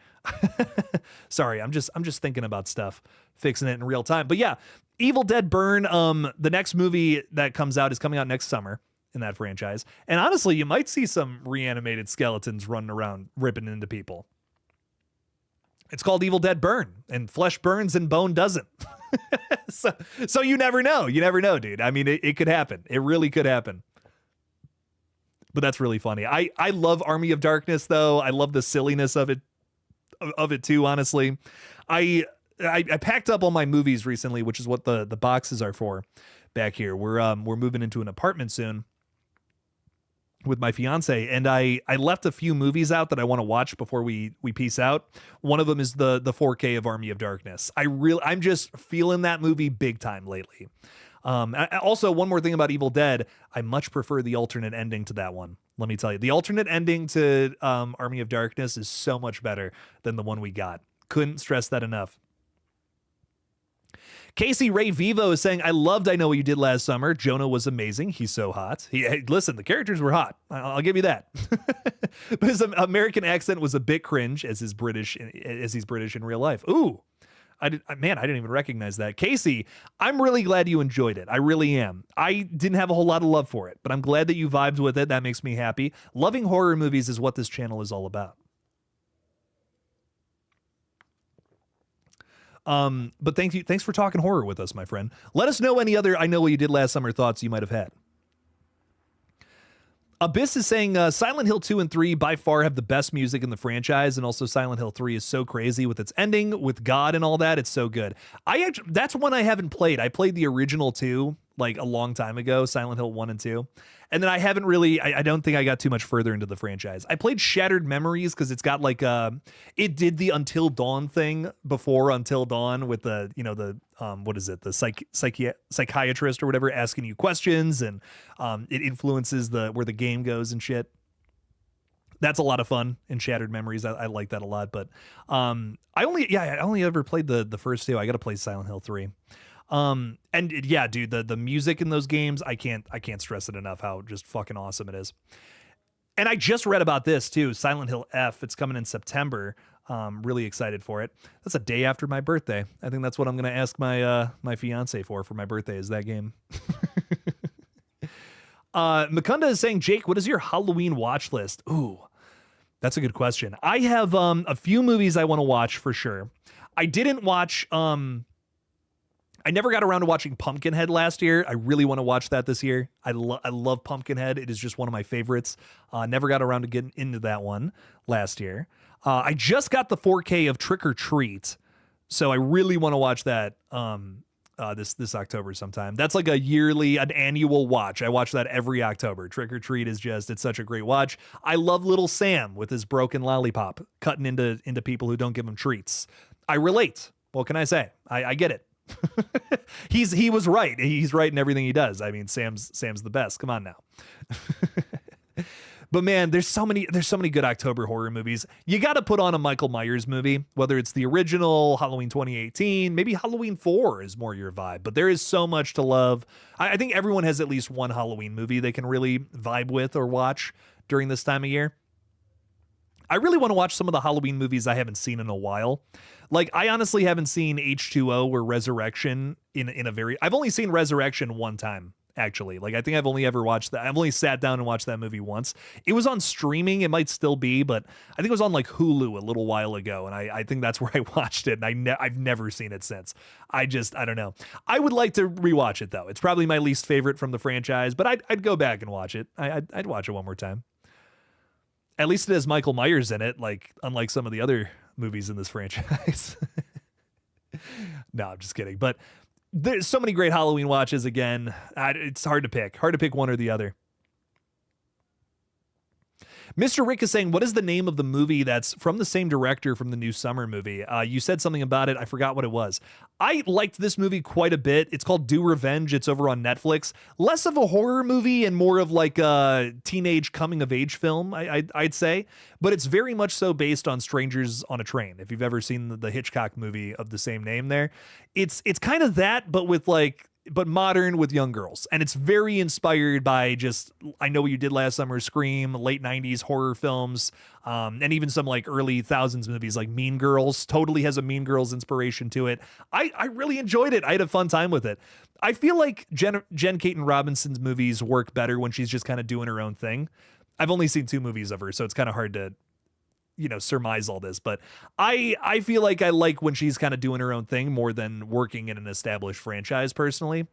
Sorry, I'm just thinking about stuff, fixing it in real time. But yeah, Evil Dead Burn, the next movie that comes out is coming out next summer in that franchise. And honestly, you might see some reanimated skeletons running around ripping into people. It's called Evil Dead Burn, and flesh burns and bone doesn't. So you never know. You never know, dude. I mean, it could happen. It really could happen. But that's really funny. I love Army of Darkness, though. I love the silliness of it too, honestly. I packed up all my movies recently, which is what the boxes are for back here. We're moving into an apartment soon with my fiance, and I left a few movies out that I want to watch before we peace out. One of them is the 4K of Army of Darkness. I'm just feeling that movie big time lately. Also, one more thing about Evil Dead, I much prefer the alternate ending to that one. Let me tell you, the alternate ending to Army of Darkness is so much better than the one we got. Couldn't stress that enough. Casey Ray Vivo is saying, I loved I Know What You Did Last Summer. Jonah was amazing. He's so hot. Hey, listen, the characters were hot. I'll give you that. But his American accent was a bit cringe as he's British in real life. Ooh. I didn't even recognize that. Casey, I'm really glad you enjoyed it. I really am. I didn't have a whole lot of love for it, but I'm glad that you vibed with it. That makes me happy. Loving horror movies is what this channel is all about. But thanks for talking horror with us, my friend. Let us know any other I Know What You Did Last Summer thoughts you might have had. Abyss is saying Silent Hill 2 and 3 by far have the best music in the franchise, and also Silent Hill 3 is so crazy with its ending, with God and all that. It's so good. That's one I haven't played. I played the original 2 like a long time ago, Silent Hill 1 and 2. And then I haven't really, I don't think I got too much further into the franchise. I played Shattered Memories because it's got like, it did the Until Dawn thing before Until Dawn with the, what is it? The psychiatrist or whatever asking you questions, and it influences where the game goes and shit. That's a lot of fun in Shattered Memories. I like that a lot, but I only ever played the first 2. I got to play Silent Hill 3. And yeah, dude, the music in those games, I can't stress it enough how just fucking awesome it is. And I just read about this too, Silent Hill F. It's coming in September. Really excited for it. That's a day after my birthday. I think that's what I'm gonna ask my fiance for my birthday, is that game. Makunda is saying, Jake, what is your Halloween watch list? Ooh, that's a good question. I have a few movies I want to watch for sure. I didn't watch I never got around to watching Pumpkinhead last year. I really want to watch that this year. I love Pumpkinhead. It is just one of my favorites. Never got around to getting into that one last year. I just got the 4K of Trick or Treat, so I really want to watch that this October sometime. That's like an annual watch. I watch that every October. Trick or Treat is it's such a great watch. I love Little Sam with his broken lollipop cutting into people who don't give him treats. I relate. What can I say? I get it. He was right. He's right in everything he does. I mean, Sam's the best. Come on now. But man, there's so many good October horror movies. You got to put on a Michael Myers movie, whether it's the original Halloween 2018, maybe Halloween 4 is more your vibe, but there is so much to love. I think everyone has at least one Halloween movie they can really vibe with or watch during this time of year. I really want to watch some of the Halloween movies I haven't seen in a while. Like, I honestly haven't seen H2O or Resurrection I've only seen Resurrection one time, actually. Like, I think I've only ever watched that. I've only sat down and watched that movie once. It was on streaming. It might still be, but I think it was on like Hulu a little while ago. And I think that's where I watched it. And I've never seen it since. I don't know. I would like to rewatch it though. It's probably my least favorite from the franchise, but I'd go back and watch it. I'd watch it one more time. At least it has Michael Myers in it, like unlike some of the other movies in this franchise. No, I'm just kidding. But there's so many great Halloween watches again. It's hard to pick. Hard to pick one or the other. Mr. Rick is saying, what is the name of the movie that's from the same director from the new Summer movie? You said something about it. I forgot what it was. I liked this movie quite a bit. It's called Do Revenge. It's over on Netflix. Less of a horror movie and more of like a teenage coming of age film, I'd say. But it's very much so based on Strangers on a Train. If you've ever seen the Hitchcock movie of the same name there, it's kind of that, but with but modern with young girls. And it's very inspired by just, I Know What You Did Last Summer, Scream, late 90s horror films, and even some like early thousands movies like Mean Girls. Totally has a Mean Girls inspiration to it. I really enjoyed it. I had a fun time with it. I feel like Jen Caton Robinson's movies work better when she's just kind of doing her own thing. I've only seen 2 movies of her, so it's kind of hard to surmise all this, but I feel like I like when she's kind of doing her own thing more than working in an established franchise personally.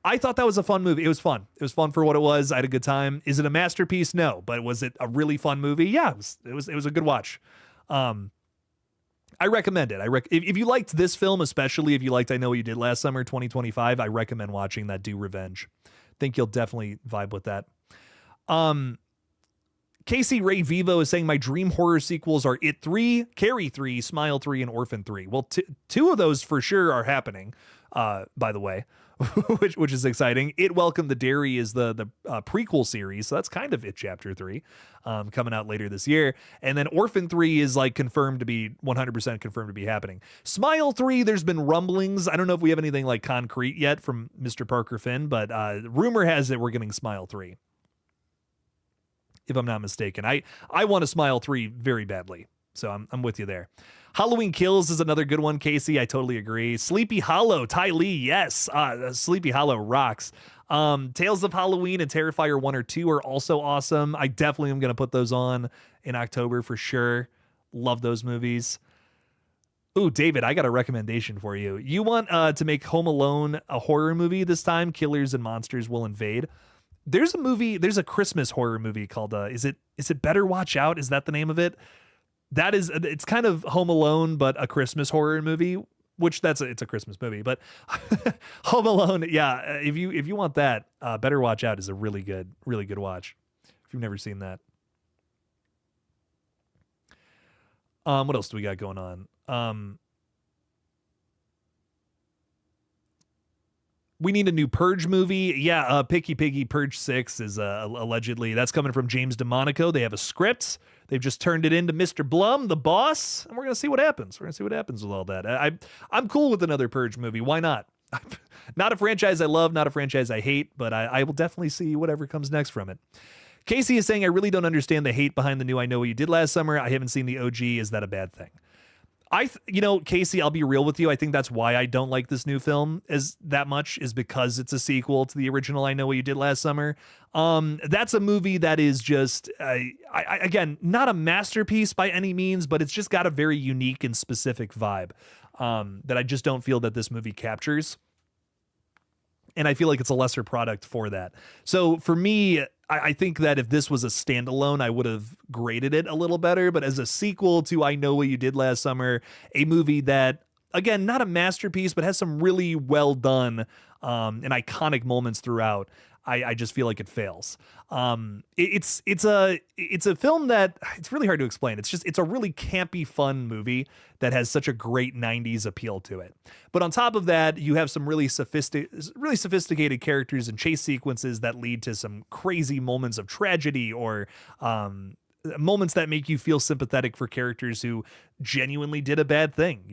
I thought that was a fun movie. It was fun. It was fun for what it was. I had a good time. Is it a masterpiece? No, but was it a really fun movie? Yeah, it was a good watch. I recommend it. If you liked this film, especially if you liked I Know What You Did Last Summer 2025, I recommend watching that Do Revenge. Think you'll definitely vibe with that. Casey Ray Vivo is saying my dream horror sequels are It 3, Carrie 3, Smile 3, and Orphan 3. Well, 2 of those for sure are happening, by the way, which is exciting. It Welcome the Dairy is the prequel series, so that's kind of It Chapter 3, coming out later this year. And then Orphan 3 is like confirmed to be 100% confirmed to be happening. Smile 3, there's been rumblings. I don't know if we have anything like concrete yet from Mr. Parker Finn, but rumor has it we're getting Smile 3. If I'm not mistaken. I want to Smile 3 very badly. So I'm with you there. Halloween Kills is another good one, Casey. I totally agree. Sleepy Hollow, Ty Lee, yes. Sleepy Hollow rocks. Tales of Halloween and Terrifier 1 or 2 are also awesome. I definitely am going to put those on in October for sure. Love those movies. Ooh, David, I got a recommendation for you. You want to make Home Alone a horror movie this time? Killers and Monsters Will Invade. There's a Christmas horror movie called is it Better Watch Out? Is that the name of it? It's kind of Home Alone but a Christmas horror movie, which it's a Christmas movie, but Home Alone, yeah, if you want that, Better Watch Out is a really good watch. If you've never seen that. What else do we got going on? We need a new Purge movie. Yeah, Picky Piggy Purge 6 is allegedly, that's coming from James DeMonico. They have a script. They've just turned it into Mr. Blum, the boss, and we're going to see what happens. We're going to see what happens with all that. I'm cool with another Purge movie. Why not? Not a franchise I love, not a franchise I hate, but I will definitely see whatever comes next from it. Casey is saying, I really don't understand the hate behind the new I Know What You Did Last Summer. I haven't seen the OG. Is that a bad thing? Casey, I'll be real with you. I think that's why I don't like this new film as that much, is because it's a sequel to the original I Know What You Did Last Summer. That's a movie that is just, again, not a masterpiece by any means, but it's just got a very unique and specific vibe that I just don't feel that this movie captures. And I feel like it's a lesser product for that. So for me, I think that if this was a standalone, I would have graded it a little better. But as a sequel to I Know What You Did Last Summer, a movie that, again, not a masterpiece, but has some really well done and iconic moments throughout, I just feel like it fails. It's a film that it's really hard to explain. It's a really campy, fun movie that has such a great 90s appeal to it. But on top of that, you have some really sophisticated characters and chase sequences that lead to some crazy moments of tragedy or moments that make you feel sympathetic for characters who genuinely did a bad thing,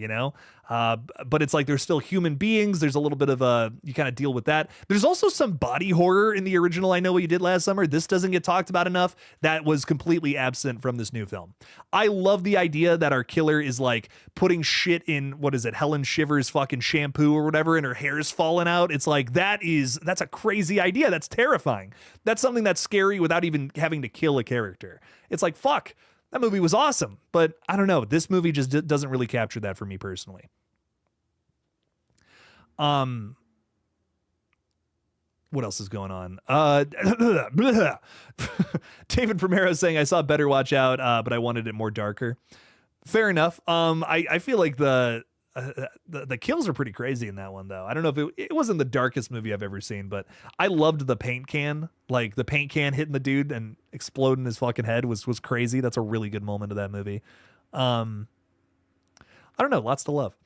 but it's like they're still human beings. There's a little bit of you kind of deal with that. There's also some body horror in the original I Know What You Did Last Summer. This doesn't get talked about enough. That was completely absent from this new film. I love the idea that our killer is like putting shit in, what is it, Helen Shivers fucking shampoo or whatever, and her hair's falling out. It's like, that's a crazy idea. That's terrifying. That's something that's scary without even having to kill a character. It's like, fuck, that movie was awesome. But I don't know. This movie just doesn't really capture that for me personally. What else is going on? David Primero is saying I saw Better Watch Out, but I wanted it more darker. Fair enough. I feel like the kills are pretty crazy in that one, though. I don't know if it wasn't the darkest movie I've ever seen, but I loved the paint can. Like the paint can hitting the dude and exploding his fucking head was crazy. That's a really good moment of that movie. I don't know, lots to love.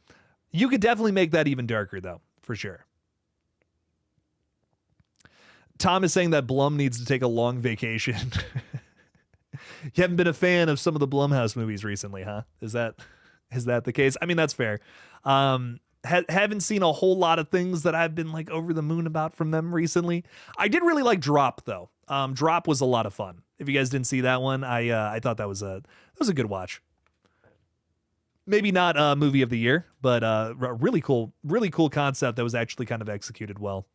You could definitely make that even darker, though, for sure. Tom is saying that Blum needs to take a long vacation. You haven't been a fan of some of the Blumhouse movies recently, huh? Is that the case? I mean, that's fair. Haven't seen a whole lot of things that I've been like over the moon about from them recently. I did really like Drop though. Drop was a lot of fun. If you guys didn't see that one, I thought that was a good watch. Maybe not a movie of the year, but really cool concept that was actually kind of executed well.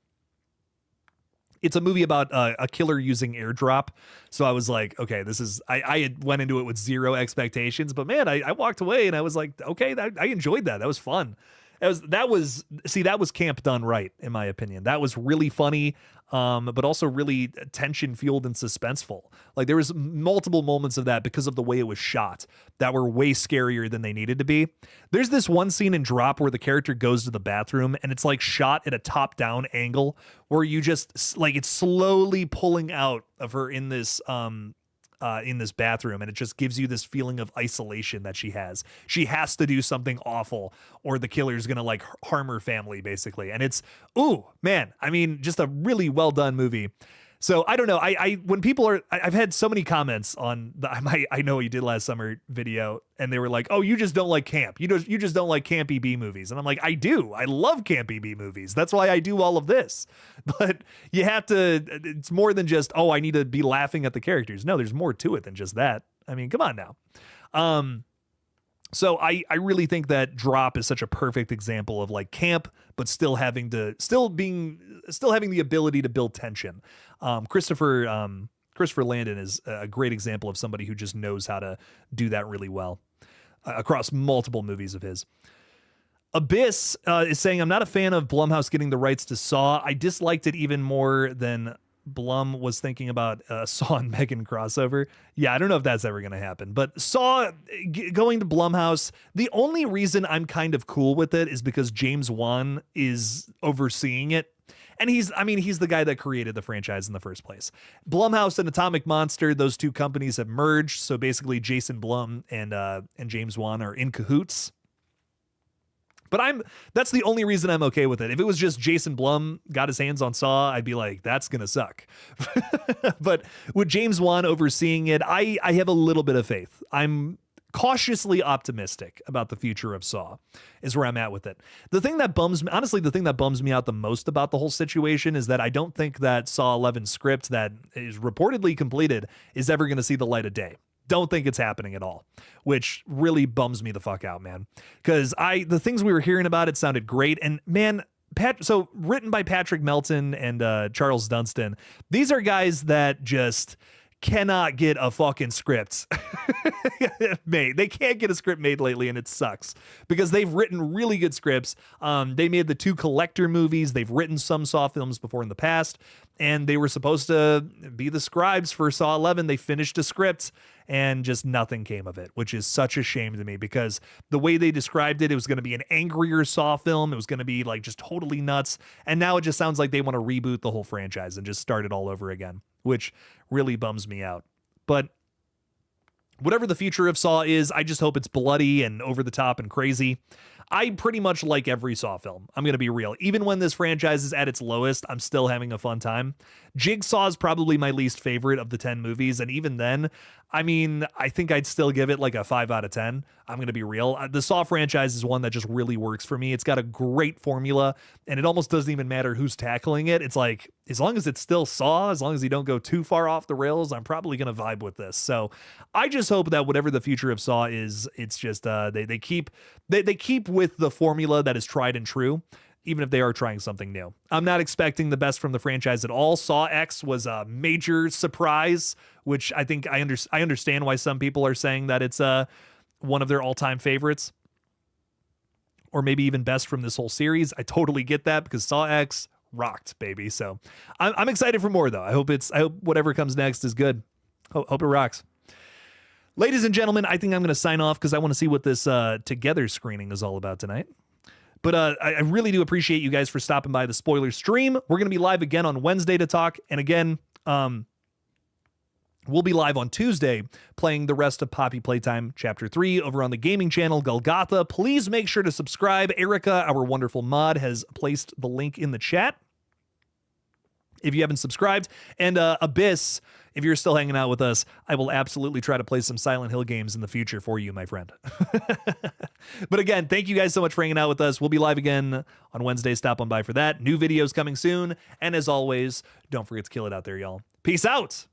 It's a movie about a killer using airdrop. So I was like, okay, this is, I had went into it with zero expectations, but man, I walked away and I was like, okay, I enjoyed that. That was fun. That was camp done right, in my opinion. That was really funny, but also really tension fueled and suspenseful. Like there was multiple moments of that because of the way it was shot that were way scarier than they needed to be. There's this one scene in Drop where the character goes to the bathroom and it's like shot at a top down angle where you just like it's slowly pulling out of her in this bathroom, and it just gives you this feeling of isolation that she has. She has to do something awful or the killer's gonna like harm her family, basically. And it's, ooh, man, I mean, just a really well done movie. So I don't know. When people are, I've had so many comments on the I know what you did last summer video, and they were like, "Oh, you just don't like camp. You just don't like campy B movies." And I'm like, I do. I love campy B movies. That's why I do all of this. But you have to. It's more than just, oh, I need to be laughing at the characters. No, there's more to it than just that. I mean, come on now. So I really think that Drop is such a perfect example of like camp, but still having the ability to build tension. Christopher Landon is a great example of somebody who just knows how to do that really well across multiple movies of his. Abyss is saying, I'm not a fan of Blumhouse getting the rights to Saw. I disliked it even more than Blum was thinking about Saw and Megan crossover. Yeah, I don't know if that's ever going to happen, but Saw going to Blumhouse, the only reason I'm kind of cool with it is because James Wan is overseeing it. And he's the guy that created the franchise in the first place. Blumhouse and Atomic Monster, those two companies have merged. So basically Jason Blum and James Wan are in cahoots. But that's the only reason I'm okay with it. If it was just Jason Blum got his hands on Saw, I'd be like, that's going to suck. But with James Wan overseeing it, I have a little bit of faith. I'm cautiously optimistic about the future of Saw is where I'm at with it. The thing that bums me out the most about the whole situation is that I don't think that Saw 11 script that is reportedly completed is ever going to see the light of day. Don't think it's happening at all, which really bums me the fuck out, man. Because the things we were hearing about it sounded great. And man, so written by Patrick Melton and Charles Dunstan, these are guys that just cannot get a fucking script made. They can't get a script made lately, and it sucks because they've written really good scripts. They made the 2 Collector movies. They've written some Saw films before in the past, and they were supposed to be the scribes for Saw 11. They finished a script, and just nothing came of it, which is such a shame to me because the way they described it, it was going to be an angrier Saw film. It was going to be like just totally nuts. And now it just sounds like they want to reboot the whole franchise and just start it all over again, which really bums me out. But whatever the future of Saw is, I just hope it's bloody and over the top and crazy. I pretty much like every Saw film. I'm going to be real. Even when this franchise is at its lowest, I'm still having a fun time. Jigsaw is probably my least favorite of the 10 movies. And even then, I mean, I think I'd still give it like a 5 out of 10. I'm going to be real. The Saw franchise is one that just really works for me. It's got a great formula, and it almost doesn't even matter who's tackling it. It's like, as long as it's still Saw, as long as you don't go too far off the rails, I'm probably going to vibe with this. So I just hope that whatever the future of Saw is, it's just they keep with the formula that is tried and true, even if they are trying something new. I'm not expecting the best from the franchise at all. Saw X was a major surprise, which I think I understand why some people are saying that it's one of their all-time favorites, or maybe even best from this whole series. I totally get that because Saw X, rocked, baby. So I'm excited for more though. I hope whatever comes next is good. Hope it rocks. Ladies and gentlemen, I think I'm going to sign off because I want to see what this Together screening is all about tonight. But I really do appreciate you guys for stopping by the spoiler stream. We're going to be live again on Wednesday to talk. And again, we'll be live on Tuesday playing the rest of Poppy Playtime Chapter 3 over on the gaming channel GullGotha. Please make sure to subscribe. Erica, our wonderful mod, has placed the link in the chat if you haven't subscribed. And Abyss, if you're still hanging out with us, I will absolutely try to play some Silent Hill games in the future for you, my friend. But again, thank you guys so much for hanging out with us. We'll be live again on Wednesday. Stop on by for that. New videos coming soon. And as always, don't forget to kill it out there, y'all. Peace out.